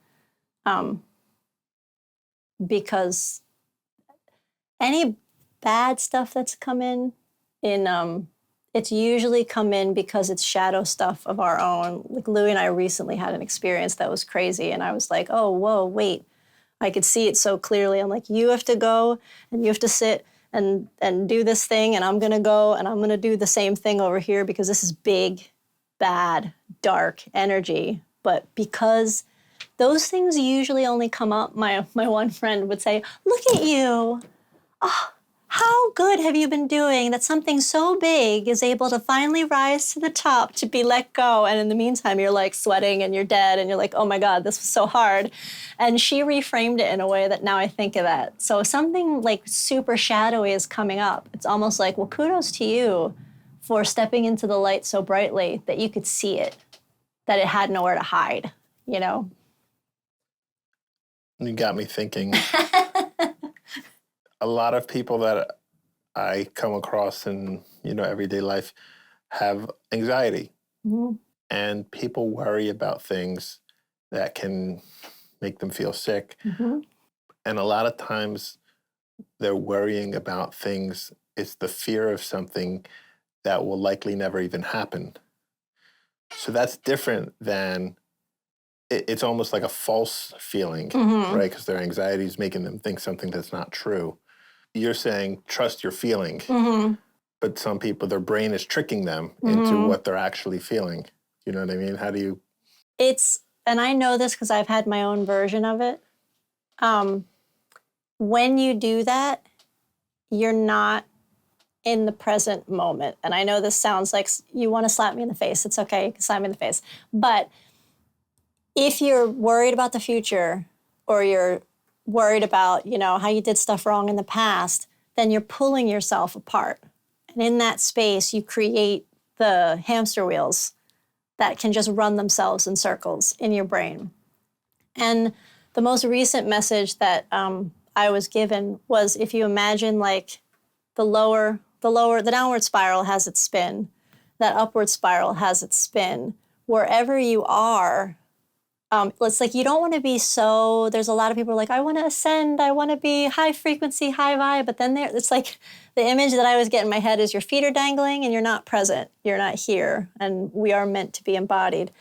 Because any bad stuff that's come in, it's usually come in because it's shadow stuff of our own. Like Louie and I recently had an experience that was crazy, and I was like, oh, whoa, wait. I could see it so clearly. I'm like, you have to go and you have to sit and do this thing, and I'm gonna go and I'm gonna do the same thing over here, because this is big, bad, dark energy. But because those things usually only come up, my one friend would say, look at you. Oh, how good have you been doing that something so big is able to finally rise to the top to be let go? And in the meantime, you're like sweating and you're dead and you're like, oh my God, this was so hard. And she reframed it in a way that now I think of that. So if something like super shadowy is coming up, it's almost like, well, kudos to you for stepping into the light so brightly that you could see it, that it had nowhere to hide, you know? You got me thinking. A lot of people that I come across in, everyday life have anxiety. Mm-hmm. And people worry about things that can make them feel sick. Mm-hmm. And a lot of times they're worrying about things, it's the fear of something that will likely never even happen. So that's different than, it's almost like a false feeling, right? Because their anxiety is making them think something that's not true. You're saying, trust your feeling. But some people, their brain is tricking them into what they're actually feeling. You know what I mean? How do you? And I know this because I've had my own version of it. When you do that, you're not in the present moment. And I know this sounds like you want to slap me in the face. It's okay, you can slap me in the face. But if you're worried about the future, or you're worried about, how you did stuff wrong in the past, then you're pulling yourself apart. And in that space, you create the hamster wheels that can just run themselves in circles in your brain. And the most recent message that I was given was, if you imagine like the downward spiral has its spin, that upward spiral has its spin. Wherever you are, it's like you don't want to be there's a lot of people like, I want to ascend, I want to be high frequency, high vibe, but then it's like the image that I always get in my head is your feet are dangling and you're not present, you're not here, and we are meant to be embodied.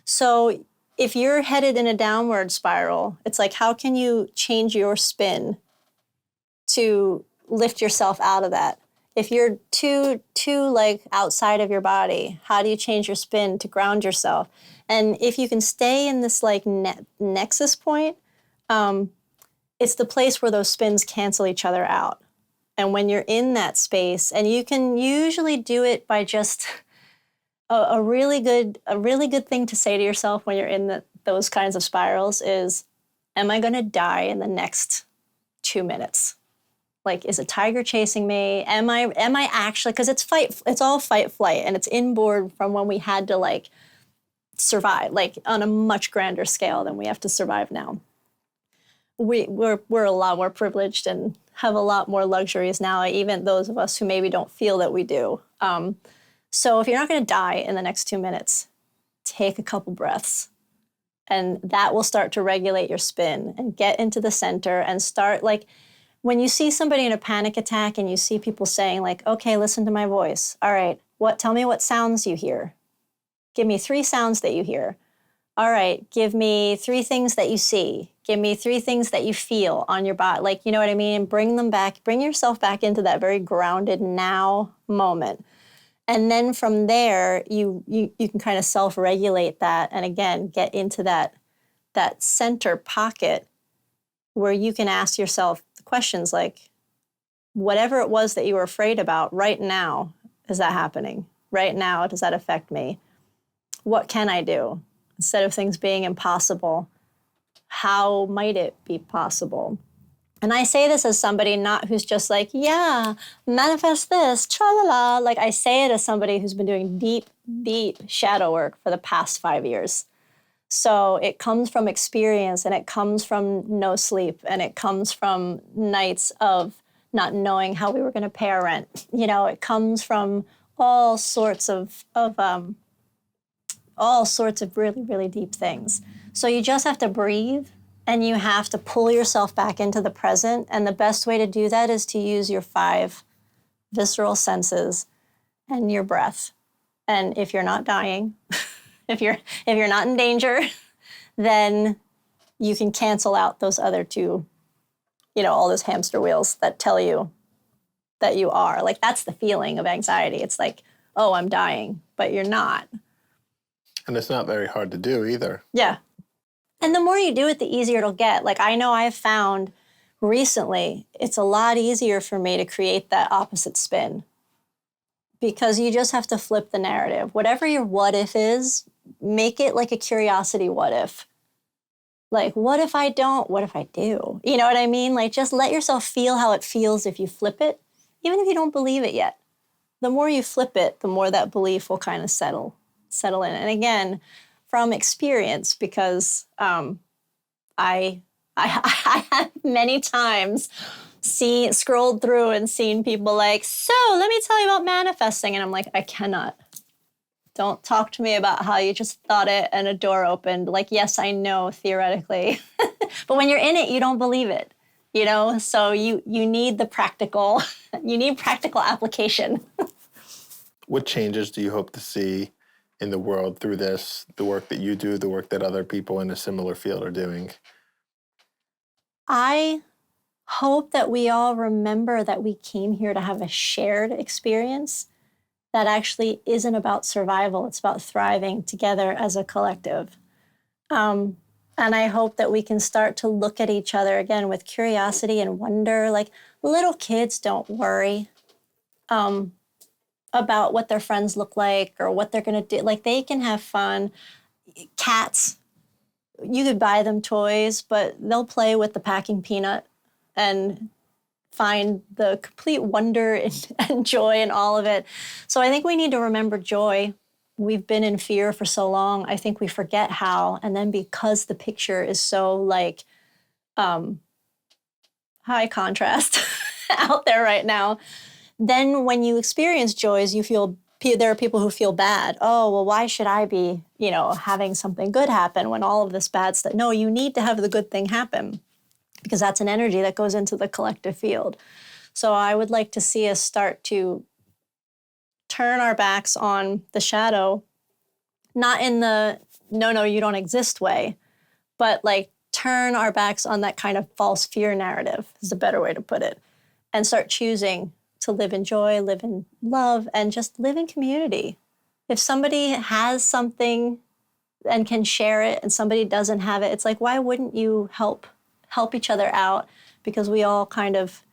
So if you're headed in a downward spiral, it's like, how can you change your spin to lift yourself out of that? If you're too like outside of your body, how do you change your spin to ground yourself? And if you can stay in this like nexus point, it's the place where those spins cancel each other out. And when you're in that space, and you can usually do it by just a really good thing to say to yourself when you're in those kinds of spirals is, am I going to die in the next 2 minutes? Like, is a tiger chasing me? Am I actually, because it's all fight, flight, and it's inboard from when we had to like survive, like on a much grander scale than we have to survive now. We're a lot more privileged and have a lot more luxuries now, even those of us who maybe don't feel that we do. So if you're not going to die in the next 2 minutes, take a couple breaths. And that will start to regulate your spin and get into the center and start like when you see somebody in a panic attack and you see people saying like, okay, listen to my voice. All right, tell me what sounds you hear. Give me 3 sounds that you hear. All right, give me 3 things that you see. Give me 3 things that you feel on your body. Like, you know what I mean? Bring them back, bring yourself back into that very grounded now moment. And then from there, you can kind of self-regulate that and again, get into that center pocket where you can ask yourself questions like, whatever it was that you were afraid about right now, is that happening? Right now, does that affect me? What can I do? Instead of things being impossible, how might it be possible? And I say this as somebody not who's just like, yeah, manifest this, tra-la-la. Like I say it as somebody who's been doing deep, deep shadow work for the past 5 years. So it comes from experience and it comes from no sleep and it comes from nights of not knowing how we were going to pay our rent. You know, it comes from all sorts of really, really deep things. So you just have to breathe and you have to pull yourself back into the present. And the best way to do that is to use your 5 visceral senses and your breath. And if you're not dying, if you're not in danger, then you can cancel out those other 2, you know, all those hamster wheels that tell you that you are. Like that's the feeling of anxiety. It's like, oh, I'm dying, but you're not. And it's not very hard to do either. Yeah. And the more you do it, the easier it'll get. Like I know I've found recently, it's a lot easier for me to create that opposite spin because you just have to flip the narrative. Whatever your what if is, make it like a curiosity what if. Like, what if I don't? What if I do? You know what I mean? Like, just let yourself feel how it feels if you flip it, even if you don't believe it yet. The more you flip it, the more that belief will kind of settle in. And again, from experience, because I have many times scrolled through and seen people like, so let me tell you about manifesting. And I'm like, I cannot. Don't talk to me about how you just thought it and a door opened. Like, yes, I know theoretically, but when you're in it, you don't believe it, you know? So you need the practical, you need practical application. What changes do you hope to see in the world through this, the work that you do, the work that other people in a similar field are doing? I hope that we all remember that we came here to have a shared experience that actually isn't about survival. It's about thriving together as a collective. And I hope that we can start to look at each other again with curiosity and wonder. Like little kids don't worry about what their friends look like or what they're going to do. Like they can have fun. Cats, you could buy them toys, but they'll play with the packing peanut and find the complete wonder and joy in all of it. So I think we need to remember joy. We've been in fear for so long. I think we forget how. And then because the picture is so like high contrast out there right now, then when you experience joys, you feel there are people who feel bad. Oh, well, why should I be, you know, having something good happen when all of this bad stuff? No, you need to have the good thing happen because that's an energy that goes into the collective field. So I would like to see us start to turn our backs on the shadow, not in the no, you don't exist way, but like turn our backs on that kind of false fear narrative is a better way to put it, and start choosing to live in joy, live in love, and just live in community. If somebody has something and can share it and somebody doesn't have it, it's like, why wouldn't you help each other out? Because we all kind of,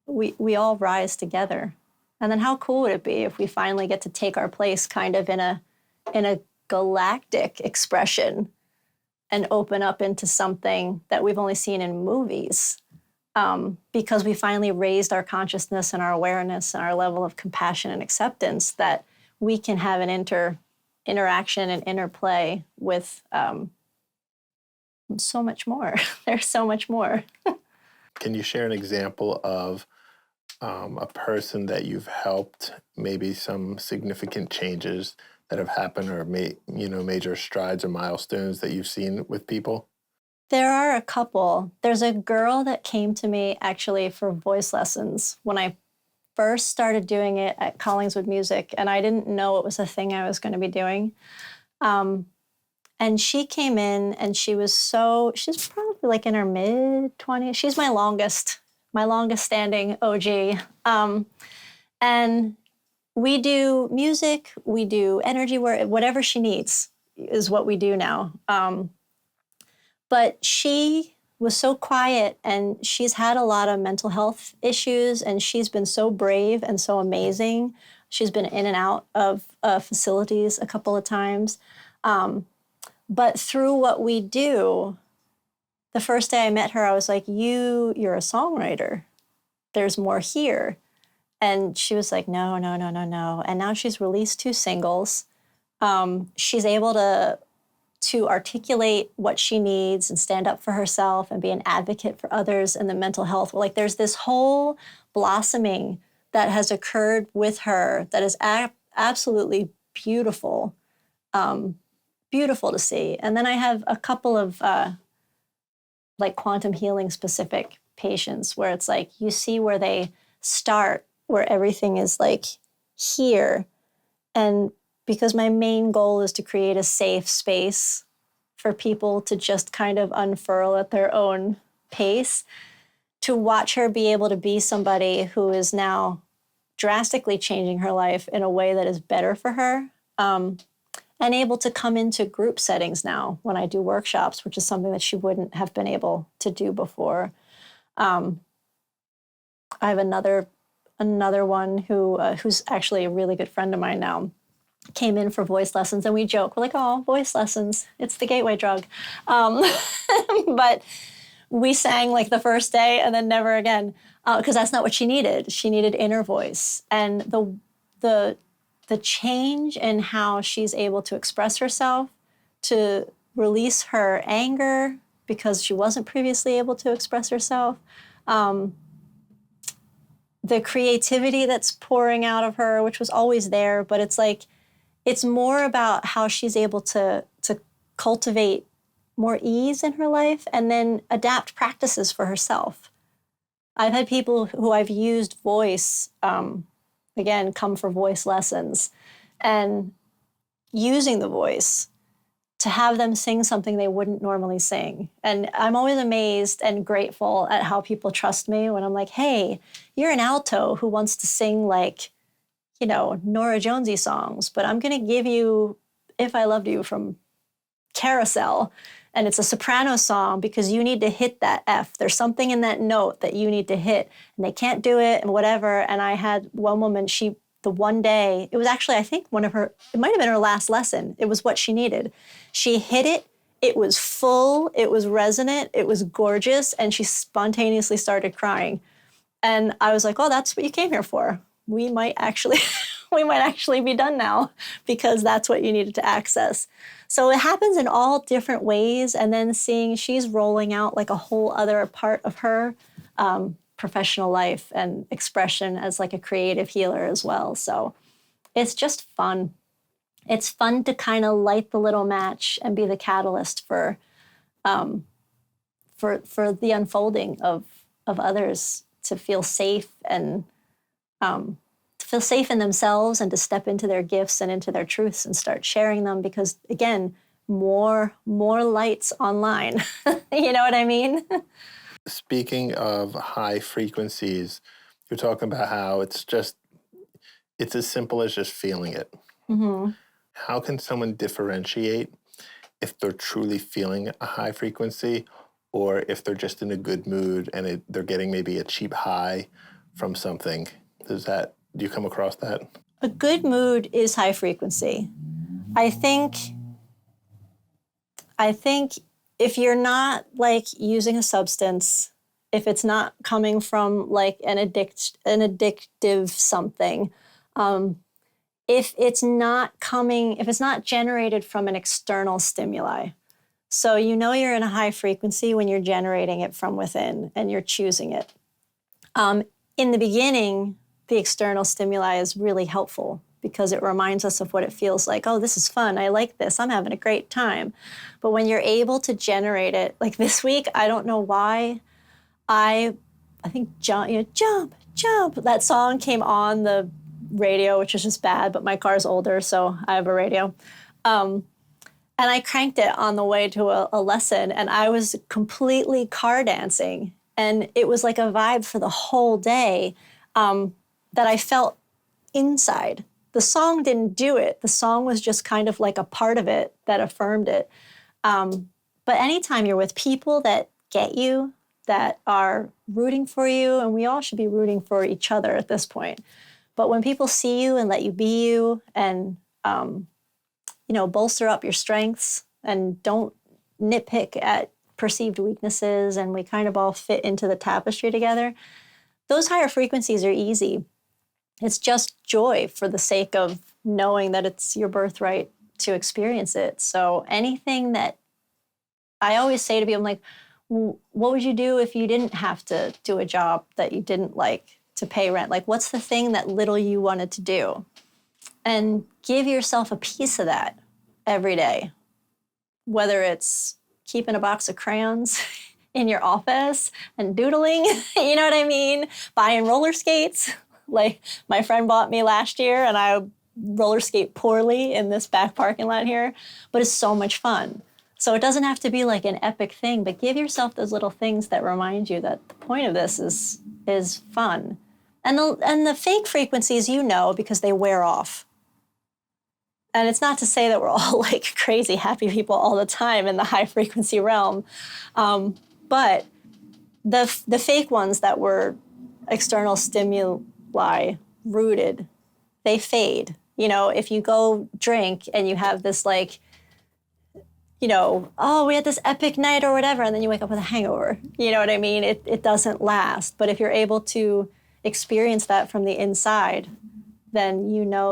we all rise together. And then how cool would it be if we finally get to take our place kind of in a galactic expression and open up into something that we've only seen in movies? Because we finally raised our consciousness and our awareness and our level of compassion and acceptance that we can have an interaction and interplay with so much more. There's so much more. Can you share an example of a person that you've helped, maybe some significant changes that have happened or major strides or milestones that you've seen with people? There are a couple. There's a girl that came to me actually for voice lessons when I first started doing it at Collingswood Music, and I didn't know it was a thing I was going to be doing. Um, and she came in and she's probably like in her mid 20s. She's my longest standing OG. And we do music, we do energy work, whatever she needs is what we do now. But she was so quiet and she's had a lot of mental health issues and she's been so brave and so amazing. She's been in and out of facilities a couple of times. But through what we do, the first day I met her, I was like, you're a songwriter. There's more here. And she was like, no, no, no, no, no. And now she's released 2 singles. She's able to articulate what she needs and stand up for herself and be an advocate for others in the mental health. Like there's this whole blossoming that has occurred with her that is absolutely beautiful, beautiful to see. And then I have a couple of like quantum healing specific patients where it's like you see where they start, where everything is like here. And because my main goal is to create a safe space for people to just kind of unfurl at their own pace, to watch her be able to be somebody who is now drastically changing her life in a way that is better for her, and able to come into group settings now when I do workshops, which is something that she wouldn't have been able to do before. I have another one who's actually a really good friend of mine now, came in for voice lessons, and we joke, we're like, oh, voice lessons, it's the gateway drug. But we sang like the first day and then never again, because that's not what she needed. She needed inner voice. And the change in how she's able to express herself, to release her anger because she wasn't previously able to express herself, the creativity that's pouring out of her, which was always there, but it's like, it's more about how she's able to cultivate more ease in her life and then adapt practices for herself. I've had people who I've used voice, again, come for voice lessons, and using the voice to have them sing something they wouldn't normally sing. And I'm always amazed and grateful at how people trust me when I'm like, hey, you're an alto who wants to sing like, Nora Jonesy songs, but I'm going to give you If I Loved You from Carousel. And it's a soprano song because you need to hit that F. There's something in that note that you need to hit, and they can't do it and whatever. And I had one woman, the one day, it was actually, I think it might have been her last lesson. It was what she needed. She hit it. It was full. It was resonant. It was gorgeous. And she spontaneously started crying. And I was like, oh, that's what you came here for. We might actually be done now because that's what you needed to access. So it happens in all different ways. And then seeing she's rolling out like a whole other part of her professional life and expression as like a creative healer as well. So it's just fun. It's fun to kind of light the little match and be the catalyst for the unfolding of others to feel safe and to feel safe in themselves and to step into their gifts and into their truths and start sharing them because, again, more lights online. You know what I mean? Speaking of high frequencies, you're talking about how it's as simple as just feeling it. Mm-hmm. How can someone differentiate if they're truly feeling a high frequency or if they're just in a good mood and they're getting maybe a cheap high from something? Do you come across that? A good mood is high frequency. I think if you're not like using a substance, if it's not coming from like an addictive something, if it's not generated from an external stimuli. So you're in a high frequency when you're generating it from within and you're choosing it. In the beginning, the external stimuli is really helpful because it reminds us of what it feels like. Oh, this is fun. I like this. I'm having a great time. But when you're able to generate it, like this week, I don't know why, I think jump, jump. That song came on the radio, which is just bad, but my car's older, so I have a radio. And I cranked it on the way to a lesson, and I was completely car dancing. And it was like a vibe for the whole day that I felt inside. The song didn't do it. The song was just kind of like a part of it that affirmed it. But anytime you're with people that get you, that are rooting for you, and we all should be rooting for each other at this point. But when people see you and let you be you and, bolster up your strengths and don't nitpick at perceived weaknesses, and we kind of all fit into the tapestry together, those higher frequencies are easy. It's just joy for the sake of knowing that it's your birthright to experience it. So anything that I always say to people, I'm like, what would you do if you didn't have to do a job that you didn't like to pay rent? Like, what's the thing that little you wanted to do? And give yourself a piece of that every day, whether it's keeping a box of crayons in your office and doodling, you know what I mean? Buying roller skates. Like my friend bought me last year, and I roller skate poorly in this back parking lot here, but it's so much fun. So it doesn't have to be like an epic thing, but give yourself those little things that remind you that the point of this is fun. And the fake frequencies, because they wear off. And it's not to say that we're all like crazy happy people all the time in the high frequency realm, but the fake ones that were external stimuli rooted, they fade. If you go drink and you have this like, oh, we had this epic night or whatever, and then you wake up with a hangover. You know what I mean? It doesn't last. But if you're able to experience that from the inside, then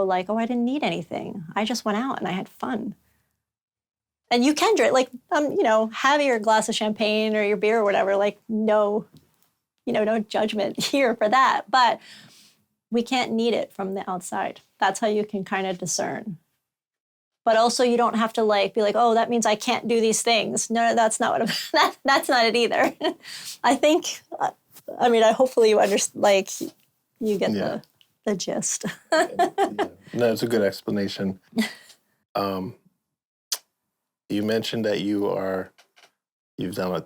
like, oh, I didn't need anything. I just went out and I had fun. And you can drink, like, have your glass of champagne or your beer or whatever, like, no judgment here for that. But we can't need it from the outside. That's how you can kind of discern. But also you don't have to be like, oh, that means I can't do these things. No, that's not what that's not it either. I think, hopefully you understand, you get the gist. Yeah. No, it's a good explanation. You mentioned that you've done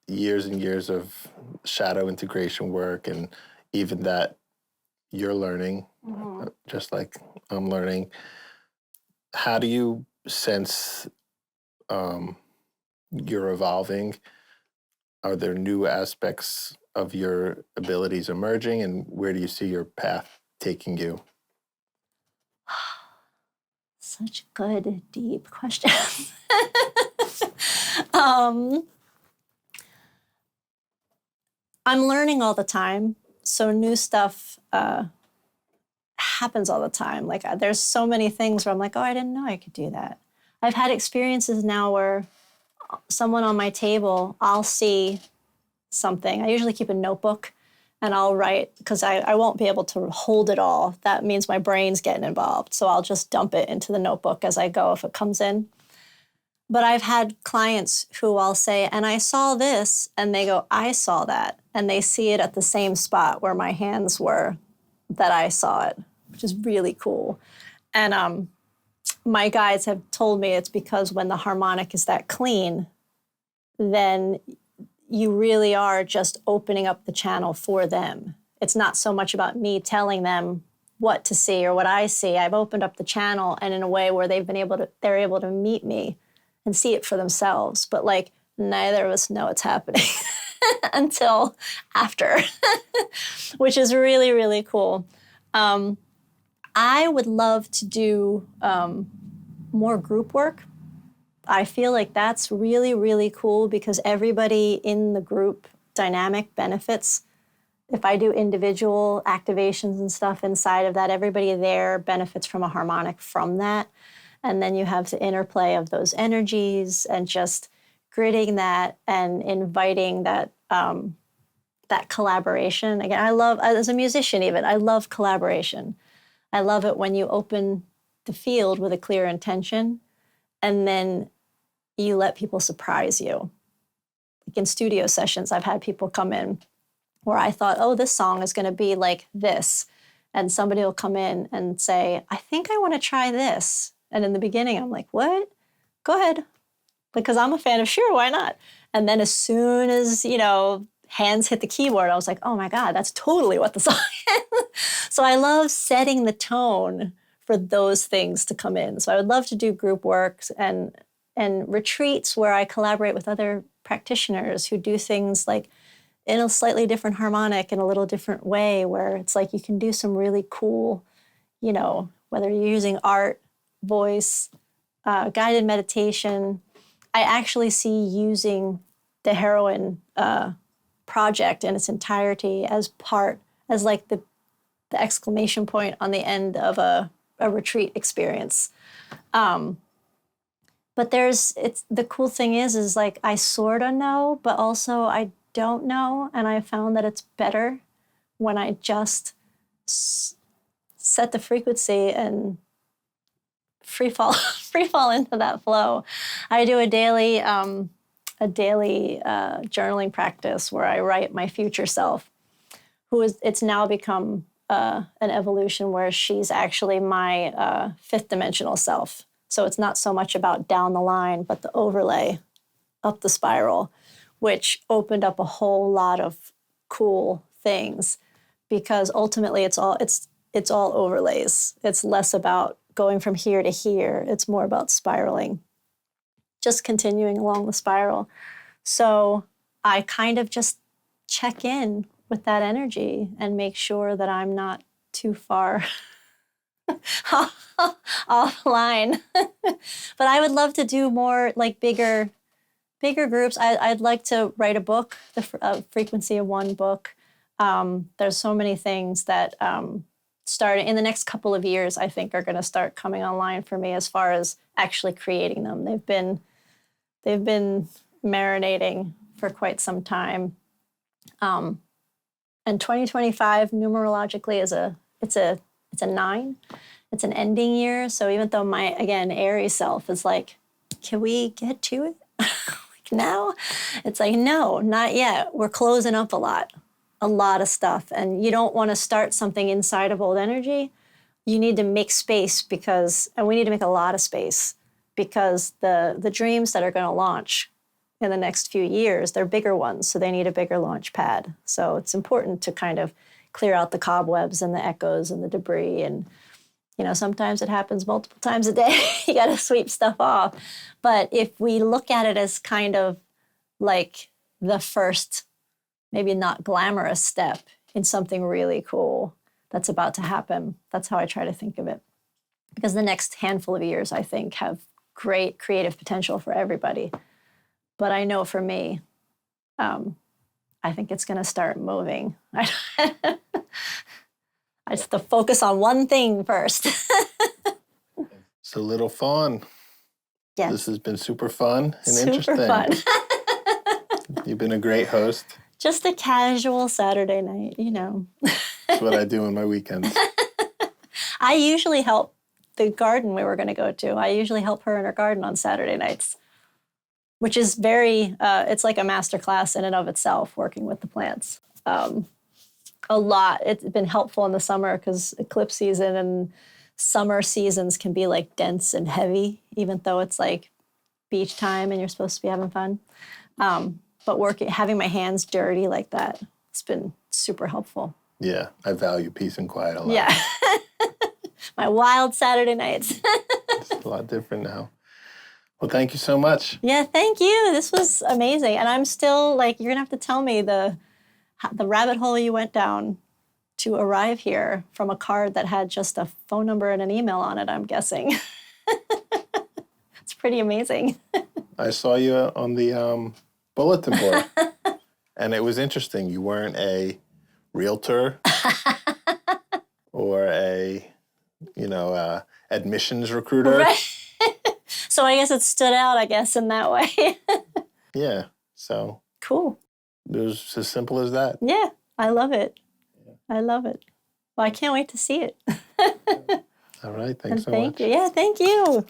years and years of shadow integration work, and even that you're learning, just like I'm learning. How do you sense you're evolving? Are there new aspects of your abilities emerging, and where do you see your path taking you? Such good, deep question. I'm learning all the time, so new stuff happens all the time. Like there's so many things where I'm like, oh, I didn't know I could do that. I've had experiences now where someone on my table, I'll see something. I usually keep a notebook and I'll write, because I won't be able to hold it all. That means my brain's getting involved. So I'll just dump it into the notebook as I go if it comes in. But I've had clients who I'll say, and I saw this, and they go, I saw that. And they see it at the same spot where my hands were that I saw it, which is really cool. And my guides have told me it's because when the harmonic is that clean, then you really are just opening up the channel for them. It's not so much about me telling them what to see or what I see. I've opened up the channel, and in a way where they're able to meet me and see it for themselves. But neither of us know it's happening until after, which is really, really cool. I would love to do more group work. I feel like that's really, really cool because everybody in the group dynamic benefits. If I do individual activations and stuff inside of that, everybody there benefits from a harmonic from that. And then you have the interplay of those energies and just gritting that and inviting that that collaboration. Again, I love, as a musician even, I love collaboration. I love it when you open the field with a clear intention and then you let people surprise you. Like in studio sessions, I've had people come in where I thought, oh, this song is going to be like this. And somebody will come in and say, I think I want to try this. And in the beginning, I'm like, what? Go ahead. Because I'm a fan of, sure, why not? And then as soon as, hands hit the keyboard, I was like, oh my God, that's totally what the song is. So I love setting the tone for those things to come in. So I would love to do group works and retreats where I collaborate with other practitioners who do things like in a slightly different harmonic in a little different way, where it's like you can do some really cool, whether you're using art, voice, guided meditation. I actually see using the heroine project in its entirety as like the exclamation point on the end of a retreat experience. But the cool thing is like I sort of know, but also I don't know. And I found that it's better when I just set the frequency and free fall into that flow. I do a daily journaling practice where I write my future self, it's now become an evolution where she's actually my fifth dimensional self. So it's not so much about down the line, but the overlay up the spiral, which opened up a whole lot of cool things, because ultimately it's all overlays. It's less about going from here to here. It's more about spiraling, just continuing along the spiral. So I kind of just check in with that energy and make sure that I'm not too far offline. But I would love to do more like bigger groups. I'd like to write a book, the Frequency of One book. There's so many things that starting in the next couple of years, I think are going to start coming online for me as far as actually creating them. They've been marinating for quite some time. And 2025 numerologically it's a 9. It's an ending year. So even though my, again, Aries self is like, can we get to it? Like now? It's like, no, not yet. We're closing up a lot of stuff. And you don't want to start something inside of old energy. You need to make space and we need to make a lot of space, because the dreams that are going to launch in the next few years, they're bigger ones. So they need a bigger launch pad. So it's important to kind of clear out the cobwebs and the echoes and the debris. And, sometimes it happens multiple times a day. You got to sweep stuff off. But if we look at it as kind of like the first, maybe not glamorous step in something really cool that's about to happen, that's how I try to think of it. Because the next handful of years, I think, have great creative potential for everybody. But I know for me, I think it's going to start moving. I just have to focus on one thing first. So Little Fawn, yes. This has been super fun and super interesting. Fun. You've been a great host. Just a casual Saturday night, That's what I do in my weekends. I usually help the garden we were going to go to. I usually help her in her garden on Saturday nights, which is it's like a master class in and of itself, working with the plants. A lot. It's been helpful in the summer because eclipse season and summer seasons can be like dense and heavy, even though it's like beach time and you're supposed to be having fun. But having my hands dirty like that, it's been super helpful. Yeah, I value peace and quiet a lot. Yeah. My wild Saturday nights. It's a lot different now. Well, thank you so much. Yeah, thank you. This was amazing. And I'm still like, you're going to have to tell me the rabbit hole you went down to arrive here from a card that had just a phone number and an email on it, I'm guessing. It's pretty amazing. I saw you on the bulletin board, and it was interesting. You weren't a realtor or a admissions recruiter. Right. So I guess it stood out, in that way. Yeah, so. Cool. It was as simple as that. Yeah, I love it. Yeah. I love it. Well, I can't wait to see it. All right. Thanks And so thank much. you. Yeah, thank you.